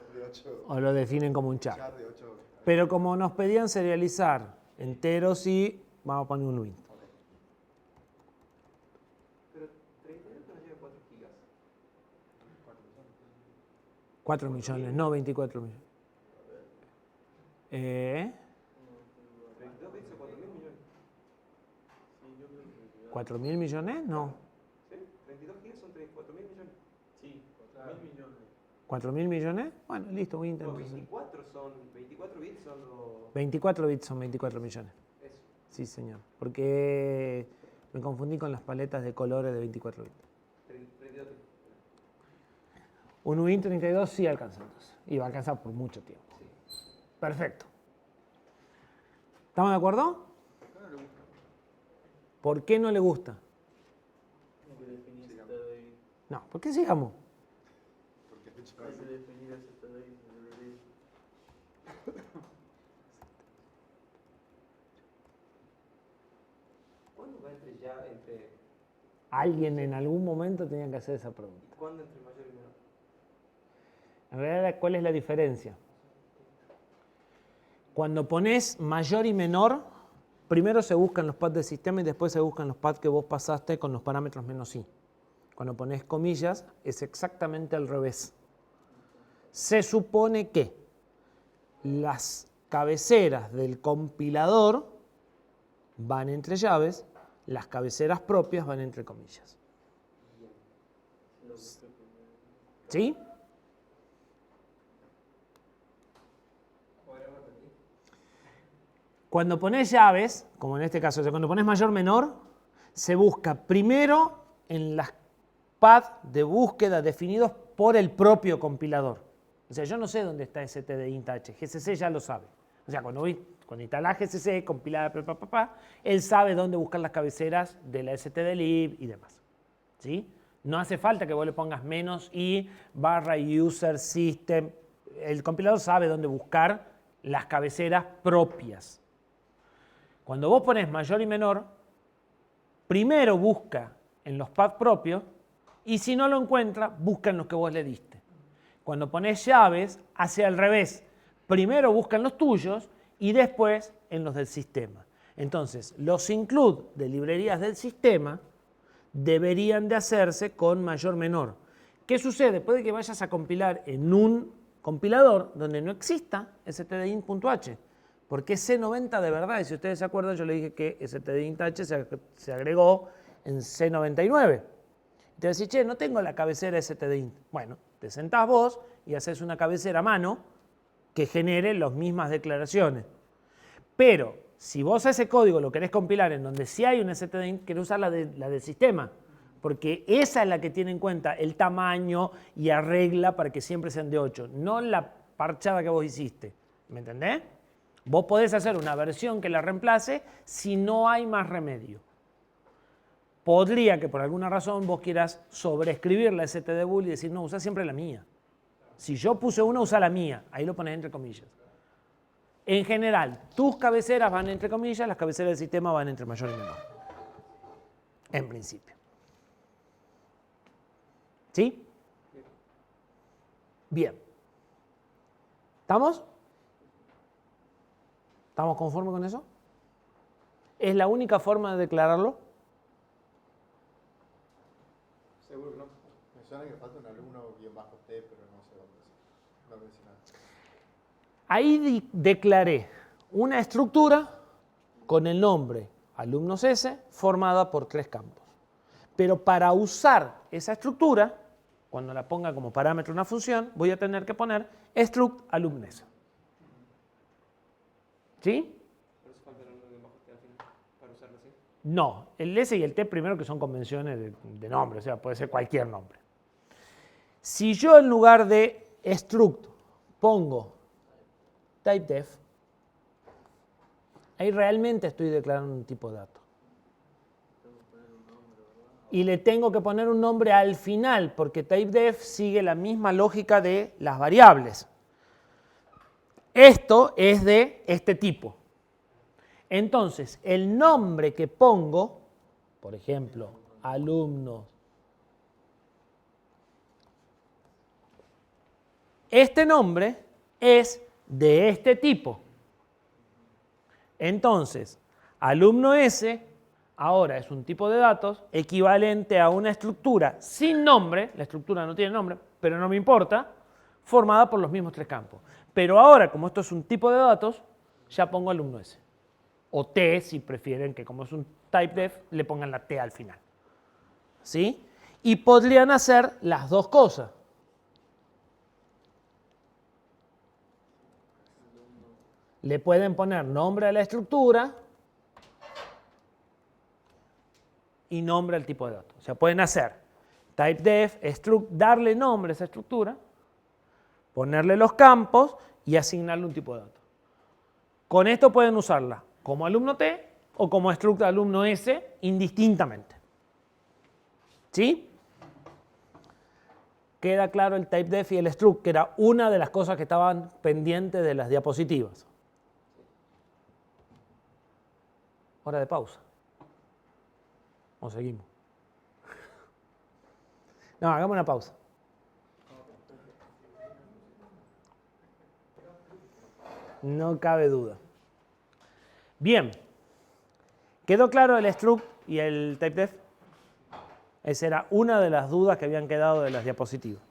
O lo definen como un char. Char de 8. Pero como nos pedían serializar enteros, sí, vamos a poner un Win. Pero 32 nos lleva 4 gigas. 4 millones, no 24 millones. 32 bits o 4.000 millones. 4.000 millones, no. ¿Sí? 32 gigas son 4.000 millones. sí, 4.000 millones. 4.000 millones, bueno, listo, Win. No, 24 bits son los... 24 bits son 24 millones. Eso. Sí, señor. Porque me confundí con las paletas de colores de 24 bits. 32 bits. Un Win 32 sí alcanza entonces. Y va a alcanzar por mucho tiempo. Perfecto. ¿Estamos de acuerdo? ¿Por qué no le gusta? Hay que definir ese TDI. No, ¿por qué sigamos? Porque es mucho Hay que definir ese TDI. ¿Cuándo va entre Alguien en algún momento tenía que hacer esa y pregunta. cuándo entre mayor y menor? En realidad, ¿cuál es la diferencia? Cuando pones mayor y menor, primero se buscan los paths del sistema y después se buscan los paths que vos pasaste con los parámetros menos i. Cuando pones comillas, es exactamente al revés. Se supone que las cabeceras del compilador van entre llaves, las cabeceras propias van entre comillas. ¿Sí? Cuando pones llaves, como en este caso, o sea, cuando pones mayor menor, se busca primero en las paths de búsqueda definidos por el propio compilador. O sea, yo no sé dónde está ese TD int h, GCC ya lo sabe. O sea, cuando instalás GCC, compilada, él sabe dónde buscar las cabeceras de la stdlib y demás. ¿Sí? No hace falta que vos le pongas menos i barra user system. El compilador sabe dónde buscar las cabeceras propias. Cuando vos pones mayor y menor, primero busca en los paths propios y si no lo encuentra, busca en los que vos le diste. Cuando pones llaves, hace al revés. Primero busca en los tuyos y después en los del sistema. Entonces, los include de librerías del sistema deberían de hacerse con mayor menor. ¿Qué sucede? Puede que vayas a compilar en un compilador donde no exista stdin.h. porque es C90 de verdad. Y si ustedes se acuerdan, yo le dije que stdint-h se agregó en C99. Te decís, che, no tengo la cabecera stdint. Bueno, te sentás vos y haces una cabecera a mano que genere las mismas declaraciones. Pero si vos a ese código lo querés compilar en donde sí hay un stdint, querés usar la del sistema, porque esa es la que tiene en cuenta el tamaño y arregla para que siempre sean de 8, no la parchada que vos hiciste. ¿Me entendés? Vos podés hacer una versión que la reemplace si no hay más remedio. Podría que por alguna razón vos quieras sobreescribir la stdbul y decir, no, usa siempre la mía. Si yo puse una, usa la mía. Ahí lo pones entre comillas. En general, tus cabeceras van entre comillas, las cabeceras del sistema van entre mayor y menor. En principio. ¿Sí? Bien. ¿Estamos? ¿Estamos conformes con eso? ¿Es la única forma de declararlo? Seguro que no. Me suena que falta un alumno guión bajo T, pero no sé dónde es. No dice nada. Ahí declaré una estructura con el nombre alumnos S formada por 3 campos. Pero para usar esa estructura, cuando la ponga como parámetro una función, voy a tener que poner struct alumnes. ¿Sí? Por eso falta el guión bajo T al final, para usarlo así. No, el S y el T primero que son convenciones de nombre, o sea, puede ser cualquier nombre. Si yo en lugar de struct pongo typedef, ahí realmente estoy declarando un tipo de dato. Y le tengo que poner un nombre al final, porque typedef sigue la misma lógica de las variables. Esto es de este tipo. Entonces, el nombre que pongo, por ejemplo, alumnos, este nombre es de este tipo. Entonces, alumno S ahora es un tipo de datos equivalente a una estructura sin nombre, la estructura no tiene nombre, pero no me importa, formada por los mismos 3 campos. Pero ahora, como esto es un tipo de datos, ya pongo alumno S. O T, si prefieren que como es un typedef, le pongan la T al final. ¿Sí? Y podrían hacer las dos cosas. Le pueden poner nombre a la estructura y nombre al tipo de datos. O sea, pueden hacer typedef, struct, darle nombre a esa estructura, ponerle los campos y asignarle un tipo de datos. Con esto pueden usarla como alumno T o como struct alumno S indistintamente. ¿Sí? Queda claro el typedef y el struct, que era una de las cosas que estaban pendientes de las diapositivas. Hora de pausa. ¿O seguimos? No, hagamos una pausa. No cabe duda. Bien. ¿Quedó claro el struct y el typedef? Esa era una de las dudas que habían quedado de las diapositivas.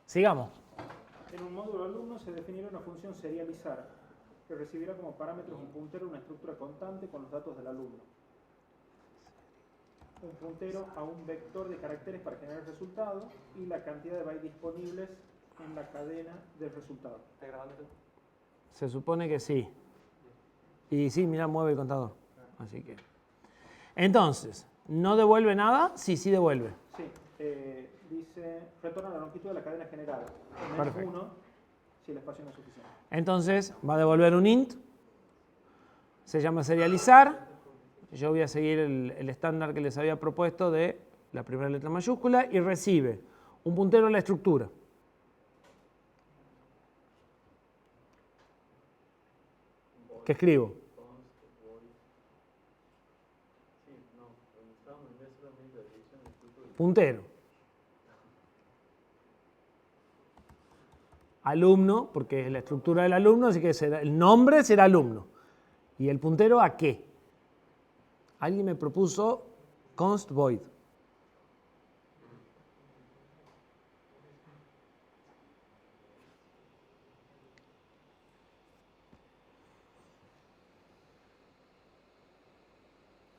Sigamos. En un módulo alumno se definirá una función serializar, que recibirá como parámetros un puntero a una estructura constante con los datos del alumno. Un puntero a un vector de caracteres para generar el resultado y la cantidad de bytes disponibles en la cadena del resultado. ¿Está grabando tú? Se supone que sí. Y sí, mira, mueve el contador. Así que. Entonces, ¿no devuelve nada? Sí, sí devuelve. Sí, dice, retorna la longitud de la cadena generada. Perfecto. 1 si el espacio no es suficiente. Entonces, va a devolver un int. Se llama serializar. Yo voy a seguir el estándar que les había propuesto de la primera letra mayúscula y recibe un puntero a la estructura. ¿Qué escribo? Puntero. Alumno, porque es la estructura del alumno, así que el nombre será alumno. ¿Y el puntero a qué? Alguien me propuso const void.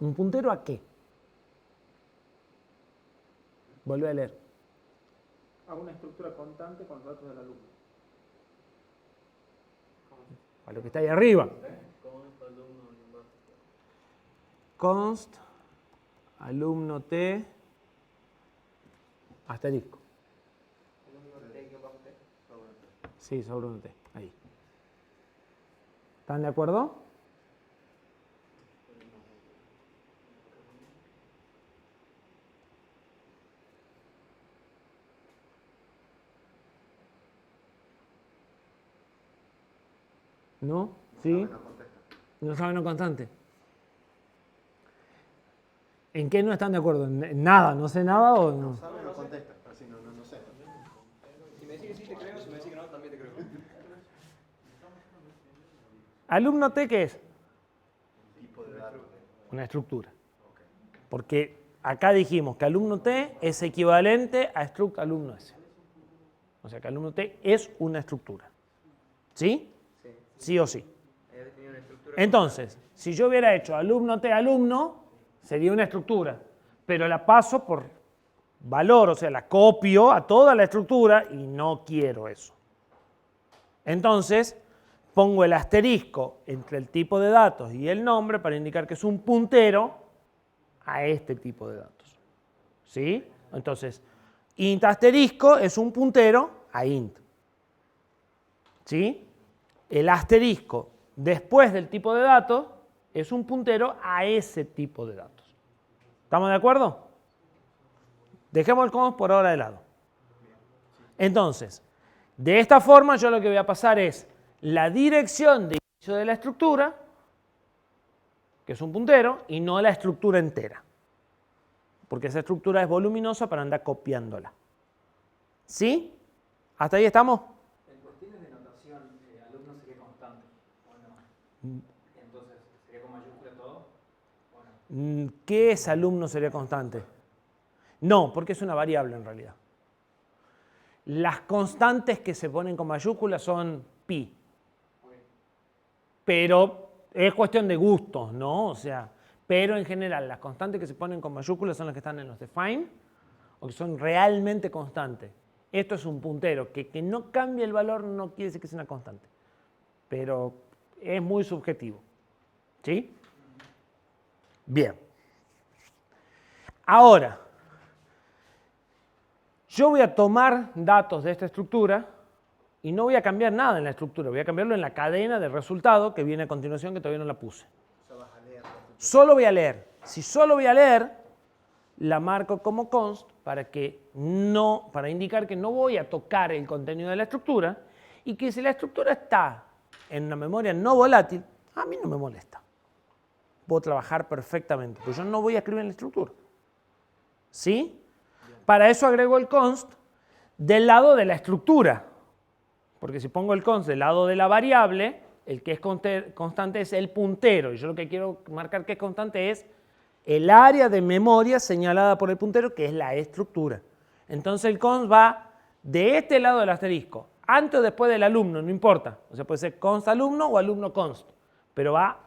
¿Un puntero a qué? Vuelve a leer. A una estructura constante con los datos del alumno. A lo que está ahí arriba. Const alumno y más. Const alumno T asterisco. Sí, sobre un T. Ahí. ¿Están de acuerdo? ¿No? ¿Sí? No contesta. No saben lo constante. ¿En qué no están de acuerdo? ¿En nada? ¿No sé nada o no? No sabe, no contesta. Así no sé. Si me decís que sí, te creo. Si me decís que no, también te creo. ¿Alumno T qué es? Tipo de datos. Una estructura. Porque acá dijimos que alumno T es equivalente a struct alumno S. O sea que alumno T es una estructura. ¿Sí? Sí. Sí o sí. He definido una estructura. Entonces, si yo hubiera hecho alumno T alumno, sería una estructura. Pero la paso por valor, o sea, la copio a toda la estructura y no quiero eso. Entonces, pongo el asterisco entre el tipo de datos y el nombre para indicar que es un puntero a este tipo de datos. ¿Sí? Entonces, int asterisco es un puntero a int. ¿Sí? El asterisco después del tipo de datos es un puntero a ese tipo de datos. ¿Estamos de acuerdo? Dejemos el const por ahora de lado. Entonces, de esta forma yo lo que voy a pasar es la dirección de inicio de la estructura, que es un puntero, y no la estructura entera. Porque esa estructura es voluminosa para andar copiándola. ¿Sí? ¿Hasta ahí estamos? En cuestiones de notación, alumno sería constante, ¿o no? Entonces, ¿sería con mayúscula todo? ¿O no? ¿Qué es alumno sería constante? No, porque es una variable en realidad. Las constantes que se ponen con mayúsculas son pi. Pero es cuestión de gustos, ¿no? O sea, pero en general las constantes que se ponen con mayúsculas son las que están en los define o que son realmente constantes. Esto es un puntero, que no cambie el valor no quiere decir que sea una constante, pero es muy subjetivo. ¿Sí? Bien. Ahora, yo voy a tomar datos de esta estructura y no voy a cambiar nada en la estructura, voy a cambiarlo en la cadena de resultado que viene a continuación, que todavía no la puse. Solo voy a leer. Si solo voy a leer, la marco como const para indicar que no voy a tocar el contenido de la estructura y que si la estructura está en una memoria no volátil, a mí no me molesta. Puedo trabajar perfectamente, pero yo no voy a escribir en la estructura. ¿Sí? Para eso agrego el const del lado de la estructura. Porque si pongo el const del lado de la variable, el que es constante es el puntero. Y yo lo que quiero marcar que es constante es el área de memoria señalada por el puntero, que es la estructura. Entonces el const va de este lado del asterisco, antes o después del alumno, no importa. O sea, puede ser const alumno o alumno const, pero va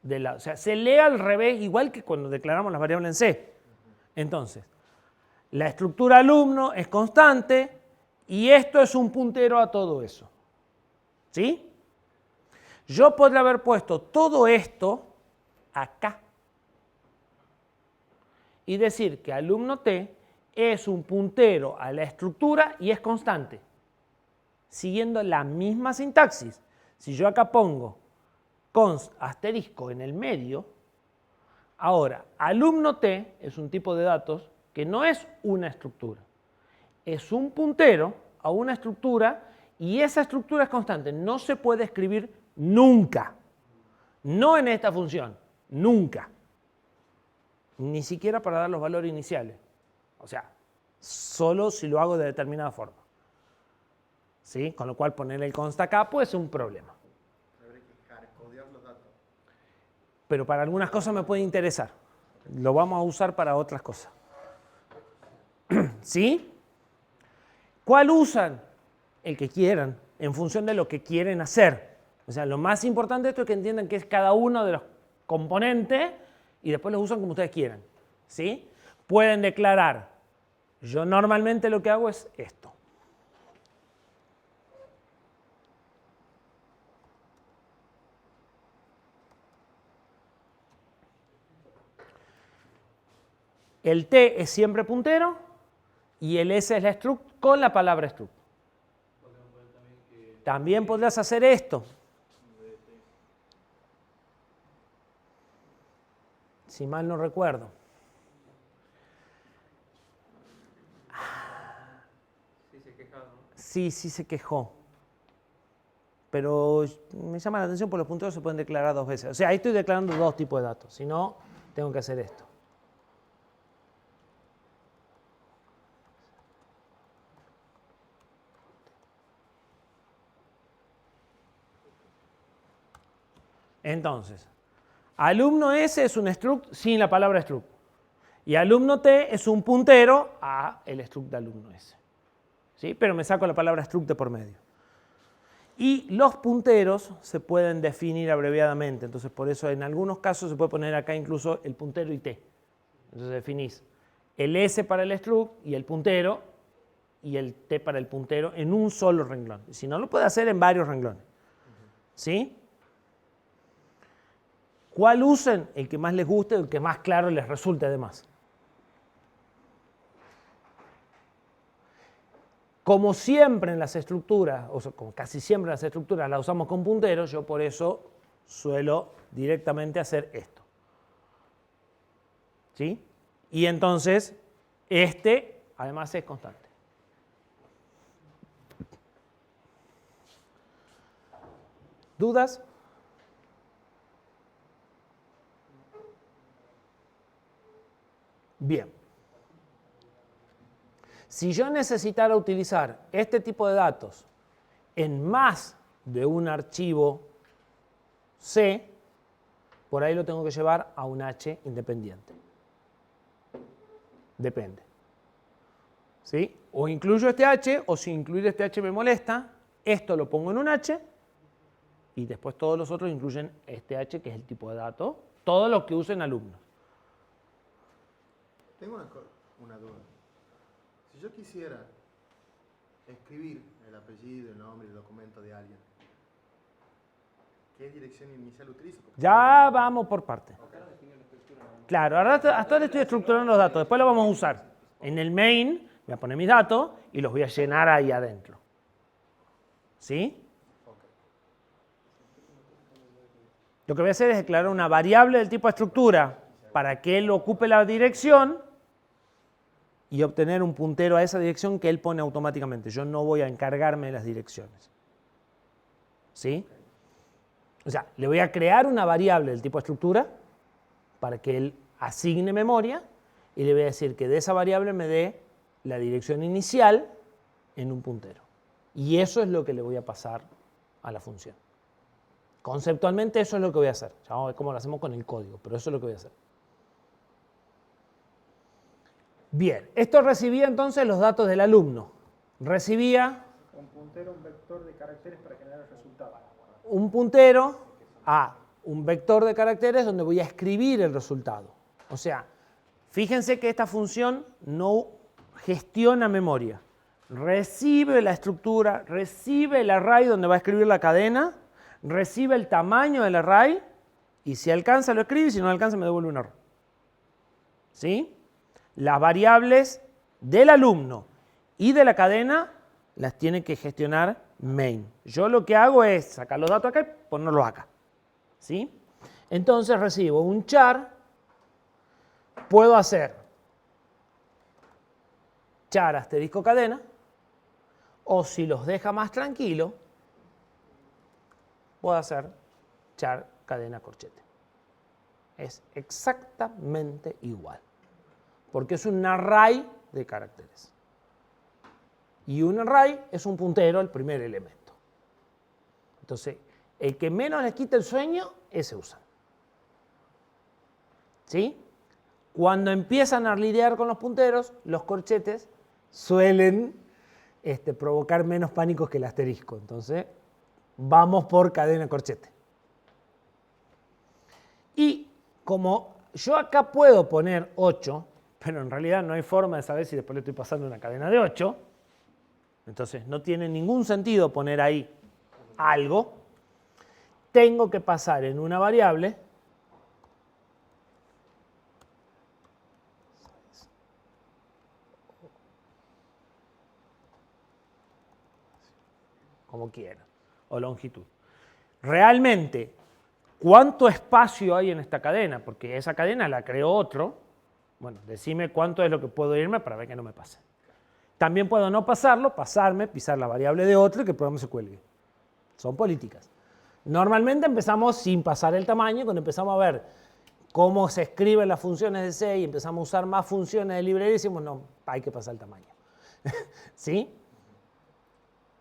del lado. O sea, se lee al revés, igual que cuando declaramos las variables en C. Entonces, la estructura alumno es constante y esto es un puntero a todo eso. ¿Sí? Yo podría haber puesto todo esto acá y decir que alumno T es un puntero a la estructura y es constante, siguiendo la misma sintaxis. Si yo acá pongo const asterisco en el medio, ahora alumno T es un tipo de datos que no es una estructura, es un puntero a una estructura y esa estructura es constante, no se puede escribir nunca, no en esta función, nunca, ni siquiera para dar los valores iniciales, o sea, solo si lo hago de determinada forma. ¿Sí? Con lo cual poner el const acá puede ser un problema. Habría que hardcodear los datos. Pero para algunas cosas me puede interesar. Lo vamos a usar para otras cosas. ¿Sí? ¿Cuál usan? El que quieran, en función de lo que quieren hacer. O sea, lo más importante de esto es que entiendan que es cada uno de los componentes y después los usan como ustedes quieran. ¿Sí? Pueden declarar. Yo normalmente lo que hago es esto. El T es siempre puntero y el S es la struct con la palabra struct. También podrás hacer esto. Si mal no recuerdo. Sí, se quejaron. Sí se quejó. Pero me llama la atención porque los punteros se pueden declarar 2 veces. O sea, ahí estoy declarando 2 tipos de datos. Si no, tengo que hacer esto. Entonces, alumno S es un struct sin la palabra struct. Y alumno T es un puntero a el struct de alumno S. ¿Sí? Pero me saco la palabra struct de por medio. Y los punteros se pueden definir abreviadamente. Entonces, por eso en algunos casos se puede poner acá incluso el puntero y T. Entonces definís el S para el struct y el puntero y el T para el puntero en un solo renglón. Y si no, lo puede hacer en varios renglones. ¿Sí? ¿Cuál usen? El que más les guste, el que más claro les resulte además. Como siempre en las estructuras, o sea, como casi siempre en las estructuras las usamos con punteros, yo por eso suelo directamente hacer esto. ¿Sí? Y entonces, este además es constante. ¿Dudas? Bien. Si yo necesitara utilizar este tipo de datos en más de un archivo C, por ahí lo tengo que llevar a un H independiente. Depende. ¿Sí? O incluyo este H, o si incluir este H me molesta, esto lo pongo en un H y después todos los otros incluyen este H, que es el tipo de dato, todos los que usen alumnos. Tengo una duda. Si yo quisiera escribir el apellido, el nombre y el documento de alguien, ¿qué dirección inicial utilizo? Porque Ya vamos por partes. Claro, hasta ahora estoy estructurando los datos, después los vamos a usar. En el main voy a poner mis datos y los voy a llenar ahí adentro. ¿Sí? Lo que voy a hacer es declarar una variable del tipo estructura para que él ocupe la dirección y obtener un puntero a esa dirección que él pone automáticamente. Yo no voy a encargarme de las direcciones. ¿Sí? O sea, le voy a crear una variable del tipo estructura para que él asigne memoria y le voy a decir que de esa variable me dé la dirección inicial en un puntero. Y eso es lo que le voy a pasar a la función. Conceptualmente eso es lo que voy a hacer. Ya vamos a ver cómo lo hacemos con el código, pero eso es lo que voy a hacer. Bien, esto recibía entonces los datos del alumno. Recibía Un puntero, un vector de caracteres para generar el resultado. un puntero a un vector de caracteres donde voy a escribir el resultado. O sea, fíjense que esta función no gestiona memoria. Recibe la estructura, recibe el array donde va a escribir la cadena, recibe el tamaño del array y si alcanza lo escribe y si no alcanza me devuelve un error. ¿Sí? Las variables del alumno y de la cadena las tiene que gestionar main. Yo lo que hago es sacar los datos acá y ponerlos acá. ¿Sí? Entonces recibo un char, puedo hacer char asterisco cadena, o si los deja más tranquilo, puedo hacer char cadena corchete. Es exactamente igual, porque es un array de caracteres. Y un array es un puntero, el primer elemento. Entonces, el que menos les quita el sueño, ese usan. ¿Sí? Cuando empiezan a lidiar con los punteros, los corchetes suelen provocar menos pánicos que el asterisco. Entonces, vamos por cadena corchete. Y como yo acá puedo poner 8, pero en realidad no hay forma de saber si después le estoy pasando una cadena de 8. Entonces no tiene ningún sentido poner ahí algo. Tengo que pasar en una variable como quiera, o longitud. Realmente, ¿cuánto espacio hay en esta cadena? Porque esa cadena la creó otro. Bueno, decime cuánto es lo que puedo irme para ver que no me pase. También puedo no pasarlo, pasarme, pisar la variable de otro y que el programa se cuelgue. Son políticas. Normalmente empezamos sin pasar el tamaño. Cuando empezamos a ver cómo se escriben las funciones de C y empezamos a usar más funciones de librería, decimos, no, hay que pasar el tamaño. ¿Sí?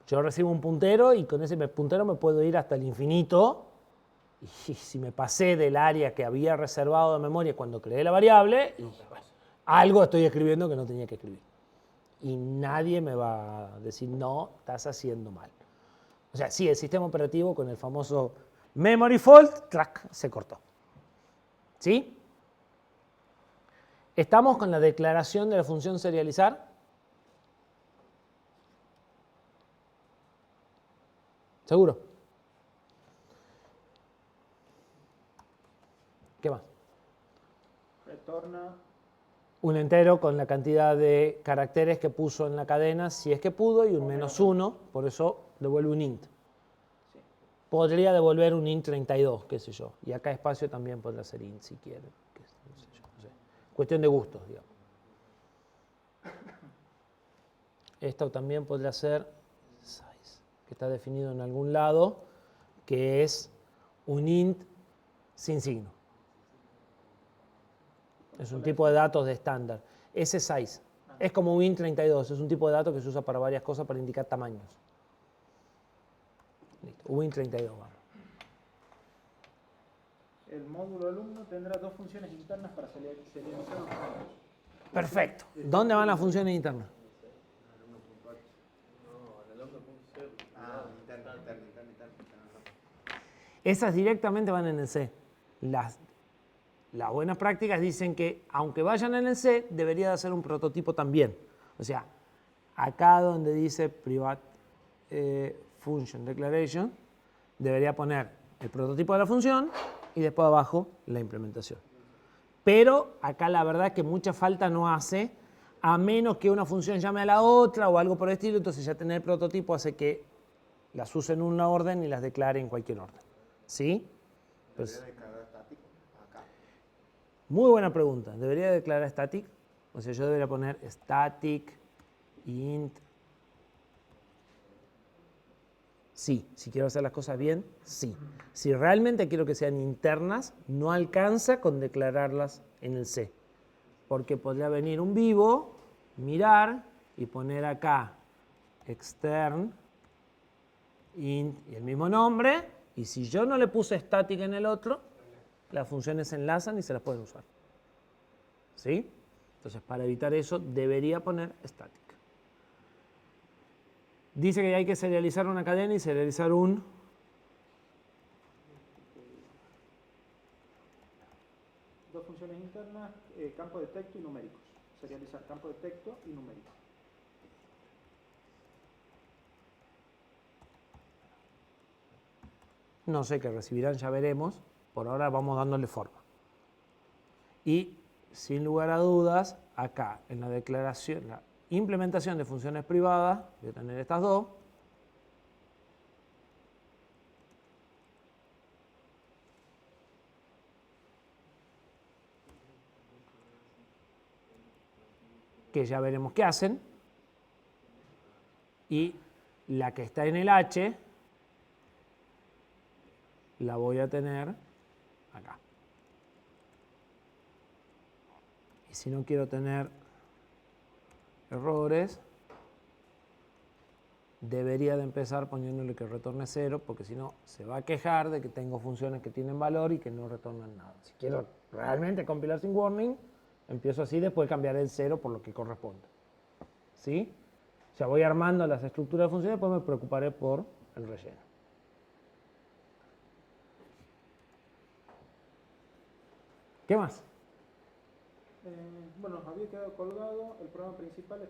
Yo recibo un puntero y con ese puntero me puedo ir hasta el infinito. Y si me pasé del área que había reservado de memoria cuando creé la variable, algo estoy escribiendo que no tenía que escribir. Y nadie me va a decir, no, estás haciendo mal. O sea, sí, el sistema operativo con el famoso memory fault, crack, se cortó. ¿Sí? ¿Estamos con la declaración de la función serializar? ¿Seguro? ¿Qué más? Retorna Un entero con la cantidad de caracteres que puso en la cadena, si es que pudo, y un -1, por eso devuelve un int. Sí. Podría devolver un int 32, qué sé yo. Y acá espacio también podría ser int si quiere. No sé yo, no sé. Cuestión de gustos, digamos. Esto también podría ser size, que está definido en algún lado, que es un int sin signo. Es un tipo de datos de estándar. Ese size es como un int 32, es un tipo de datos que se usa para varias cosas para indicar tamaños. Listo, int 32. Vamos. el módulo alumno tendrá dos funciones internas para serializar los campos. Perfecto. ¿Dónde van las funciones internas? Ah, interno. Esas directamente van en el C. Las buenas prácticas dicen que, aunque vayan en el C, debería de hacer un prototipo también. O sea, acá donde dice private function declaration, debería poner el prototipo de la función y después abajo la implementación. Pero acá la verdad es que mucha falta no hace, a menos que una función llame a la otra o algo por el estilo. Entonces ya tener el prototipo hace que las use en una orden y las declare en cualquier orden. ¿Sí? Pues, ¿Debería declarar estático acá? muy buena pregunta. ¿Debería declarar static? O sea, yo debería poner static int. Sí, si quiero hacer las cosas bien, sí. Si realmente quiero que sean internas, no alcanza con declararlas en el C. Porque podría venir un vivo, mirar y poner acá extern int y el mismo nombre. Y si yo no le puse static en el otro, las funciones se enlazan y se las pueden usar. ¿Sí? Entonces, para evitar eso, debería poner static. Dice que hay que serializar una cadena y serializar un... Dos funciones internas, campo de texto y numéricos. Serializar campo de texto y numéricos. No sé qué recibirán, ya veremos. Por ahora vamos dándole forma. Y sin lugar a dudas, acá en la declaración, la implementación de funciones privadas, voy a tener estas dos. Que ya veremos qué hacen. Y la que está en el H, la voy a tener acá. Y si no quiero tener errores, debería de empezar poniéndole que retorne 0, porque si no se va a quejar de que tengo funciones que tienen valor y que no retornan nada. Si quiero realmente compilar sin warning, empiezo así, después cambiaré el 0 por lo que corresponde. ¿Sí? Ya voy armando las estructuras de funciones, después me preocuparé por el relleno. ¿Qué más? Bueno, había quedado colgado. El programa principal el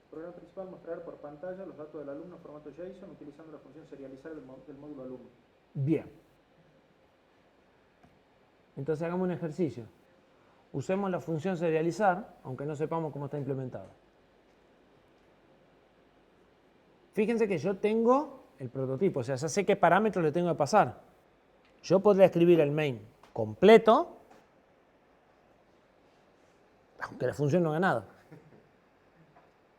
programa principal mostrará por pantalla los datos del alumno en formato JSON utilizando la función serializar del módulo alumno. Bien. Entonces hagamos un ejercicio. Usemos la función serializar, aunque no sepamos cómo está implementada. Fíjense que yo tengo el prototipo, o sea, ya sé qué parámetros le tengo que pasar. Yo podría escribir el main completo, aunque la función no haga nada.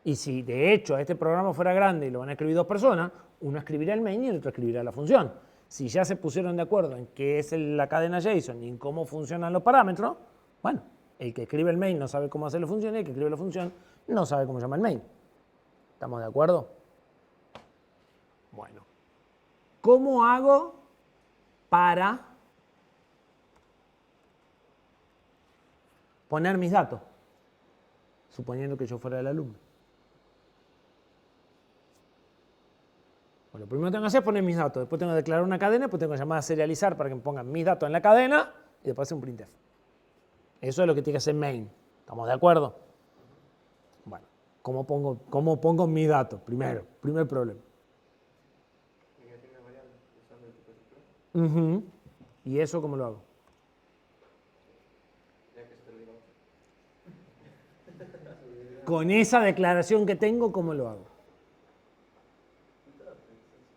Y si de hecho este programa fuera grande y lo van a escribir dos personas, uno escribirá el main y el otro escribirá la función. Si ya se pusieron de acuerdo en qué es la cadena JSON y en cómo funcionan los parámetros, bueno, el que escribe el main no sabe cómo hacer la función y el que escribe la función no sabe cómo llama el main. ¿Estamos de acuerdo? Bueno, ¿cómo hago para poner mis datos? Suponiendo que yo fuera el alumno. Bueno, lo primero que tengo que hacer es poner mis datos. Después tengo que declarar una cadena, después tengo que llamar a serializar para que me pongan mis datos en la cadena y después hacer un printf. Eso es lo que tiene que hacer main. ¿Estamos de acuerdo? Bueno, ¿cómo pongo mis datos? Primer problema. ¿Y eso cómo lo hago? Con esa declaración que tengo, ¿cómo lo hago?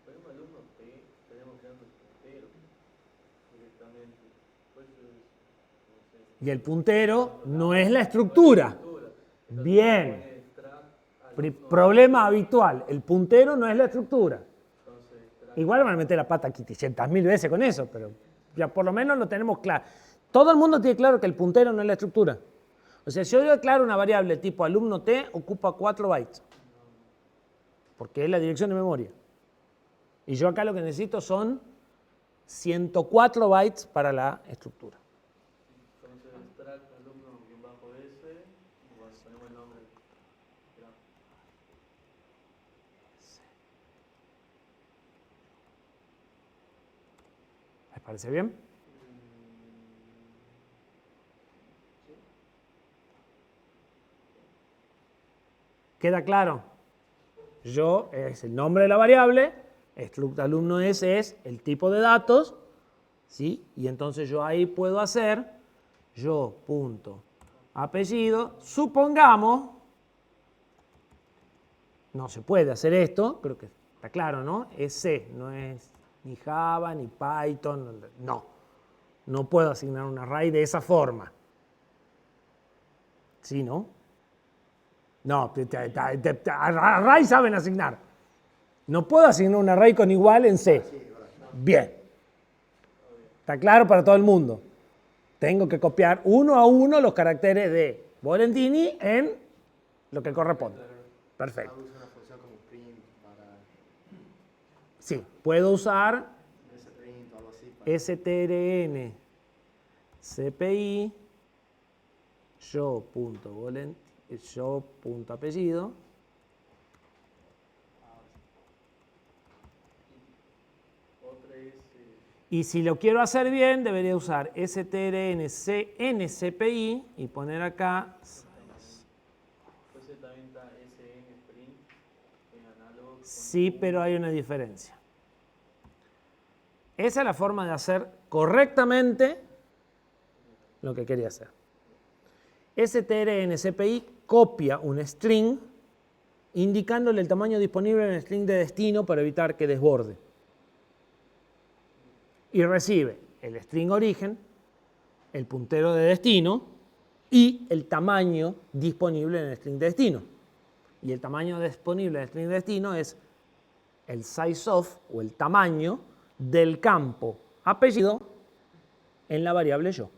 Tenemos alumnos P, tenemos creando el puntero directamente. Pues, Y el puntero no es la estructura. Bien. Problema habitual. El puntero no es la estructura. Igual van a meter la pata aquí 300.000 veces con eso, pero ya por lo menos lo tenemos claro. Todo el mundo tiene claro que el puntero no es la estructura. O sea, si yo declaro una variable tipo alumno T, ocupa 4 bytes. Porque es la dirección de memoria. Y yo acá lo que necesito son 104 bytes para la estructura. Entonces, extract alumno-s, igual ponemos el nombre. ¿Les parece bien? ¿Queda claro? Yo es el nombre de la variable, struct alumno s es el tipo de datos, ¿sí? Y entonces yo ahí puedo hacer yo punto apellido, supongamos, no se puede hacer esto, creo que está claro, ¿no? Es C, no es ni Java, ni Python, no puedo asignar un array de esa forma. ¿Sí, no? No, array saben asignar. No puedo asignar un array con igual en C. Bien. Está claro para todo el mundo. Tengo que copiar uno a uno los caracteres de Volentini en lo que corresponde. Perfecto. Usa una función como print para Sí, puedo usar sprint o algo así. Para... strn cpi yo.apellido y si lo quiero hacer bien debería usar strncncpi y poner acá Entonces también está SN Sprint en análogo. sí, pero hay una diferencia. Esa es la forma de hacer correctamente lo que quería hacer. strncpi copia un string indicándole el tamaño disponible en el string de destino para evitar que desborde. Y recibe el string origen, el puntero de destino y el tamaño disponible en el string de destino. Y el tamaño disponible en el string de destino es el size of o el tamaño del campo apellido en la variable yo.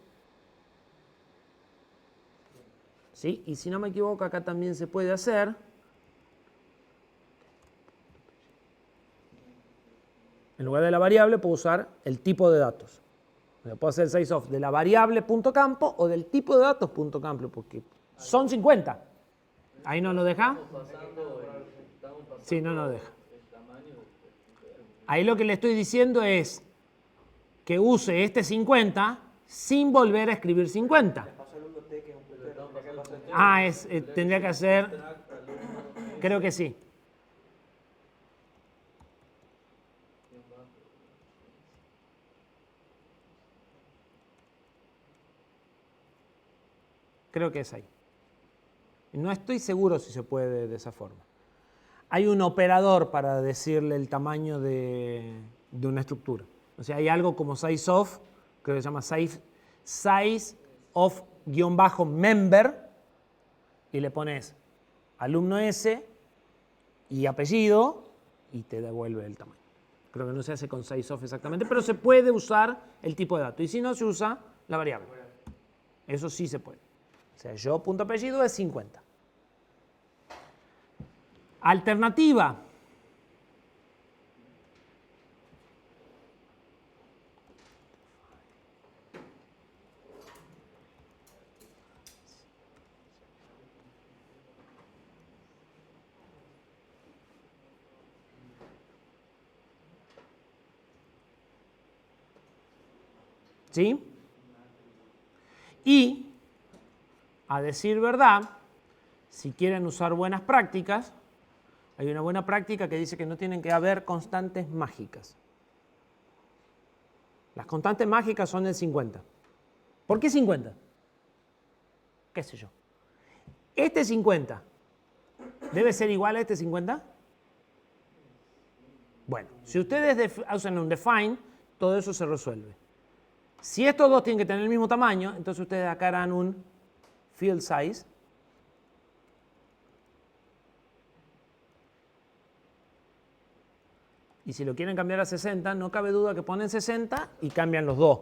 ¿Sí? Y si no me equivoco, acá también se puede hacer en lugar de la variable puedo usar el tipo de datos. O sea, puedo hacer el size of de la variable .campo o del tipo de datos .campo, porque son 50. ¿Ahí no lo deja? Sí, no lo deja. Ahí lo que le estoy diciendo es que use este 50 sin volver a escribir 50. Paso alumno T Ah, tendría que hacer, creo que sí. Creo que es ahí. No estoy seguro si se puede de esa forma. Hay un operador para decirle el tamaño de una estructura. O sea, hay algo como sizeof, creo que se llama sizeof_member, y le pones alumno S y apellido y te devuelve el tamaño. Creo que no se hace con sizeof exactamente, pero se puede usar el tipo de dato. Y si no, se usa la variable. Eso sí se puede. O sea, yo.apellido es 50. Alternativa. ¿Sí? Y, a decir verdad, si quieren usar buenas prácticas, hay una buena práctica que dice que no tienen que haber constantes mágicas. Las constantes mágicas son el 50. ¿Por qué 50? ¿Qué sé yo? Este 50, ¿debe ser igual a este 50? Bueno, si ustedes usan un define, todo eso se resuelve. Si estos dos tienen que tener el mismo tamaño, entonces ustedes acá harán un field size. Y si lo quieren cambiar a 60, no cabe duda que ponen 60 y cambian los dos.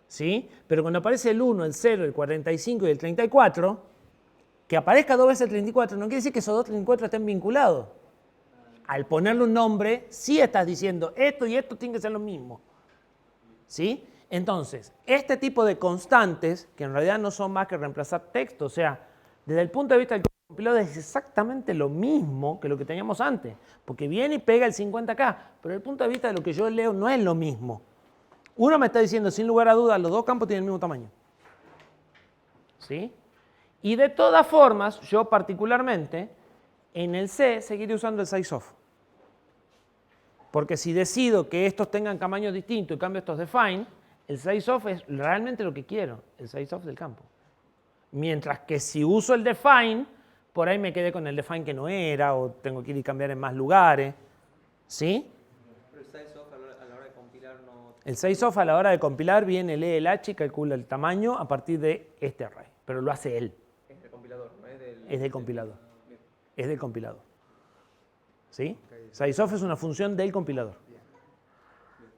¿Sí? Pero cuando aparece el 1, el 0, el 45 y el 34, que aparezca dos veces el 34 no quiere decir que esos dos 34 estén vinculados. Al ponerle un nombre, sí estás diciendo esto y esto tienen que ser lo mismo. ¿Sí? Entonces, este tipo de constantes, que en realidad no son más que reemplazar texto, o sea, desde el punto de vista del compilador es exactamente lo mismo que lo que teníamos antes, porque viene y pega el 50 acá, pero desde el punto de vista de lo que yo leo no es lo mismo. Uno me está diciendo, sin lugar a dudas, los dos campos tienen el mismo tamaño. ¿Sí? Y de todas formas, yo particularmente, en el C seguiré usando el sizeof. Porque si decido que estos tengan tamaños distintos y cambio estos define, el sizeof es realmente lo que quiero, el sizeof del campo. Mientras que si uso el define, por ahí me quedé con el define que no era, o tengo que ir y cambiar en más lugares. ¿Sí? Pero el sizeof a la hora de compilar no... El sizeof a la hora de compilar viene, lee el H y calcula el tamaño a partir de este array. Pero lo hace él. Es del compilador, no es del... Es del compilador. Es del compilador. ¿Sí? Sizeof es una función del compilador.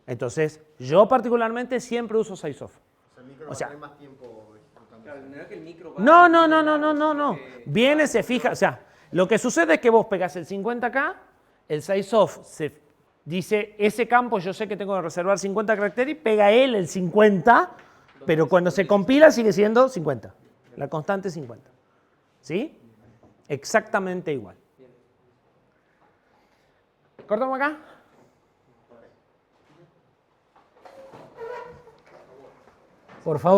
Entonces, yo particularmente siempre uso sizeof. O sea, el micro O va a sea, tener más tiempo ejecutando. Claro, no es que el micro va... No. Viene, se fija. O sea, lo que sucede es que vos pegás el 50 acá, el sizeof se dice, ese campo yo sé que tengo que reservar 50 caracteres y pega él el 50, pero cuando se compila sigue siendo 50. La constante es 50. ¿Sí? Exactamente igual. ¿Cortamos acá? Por favor.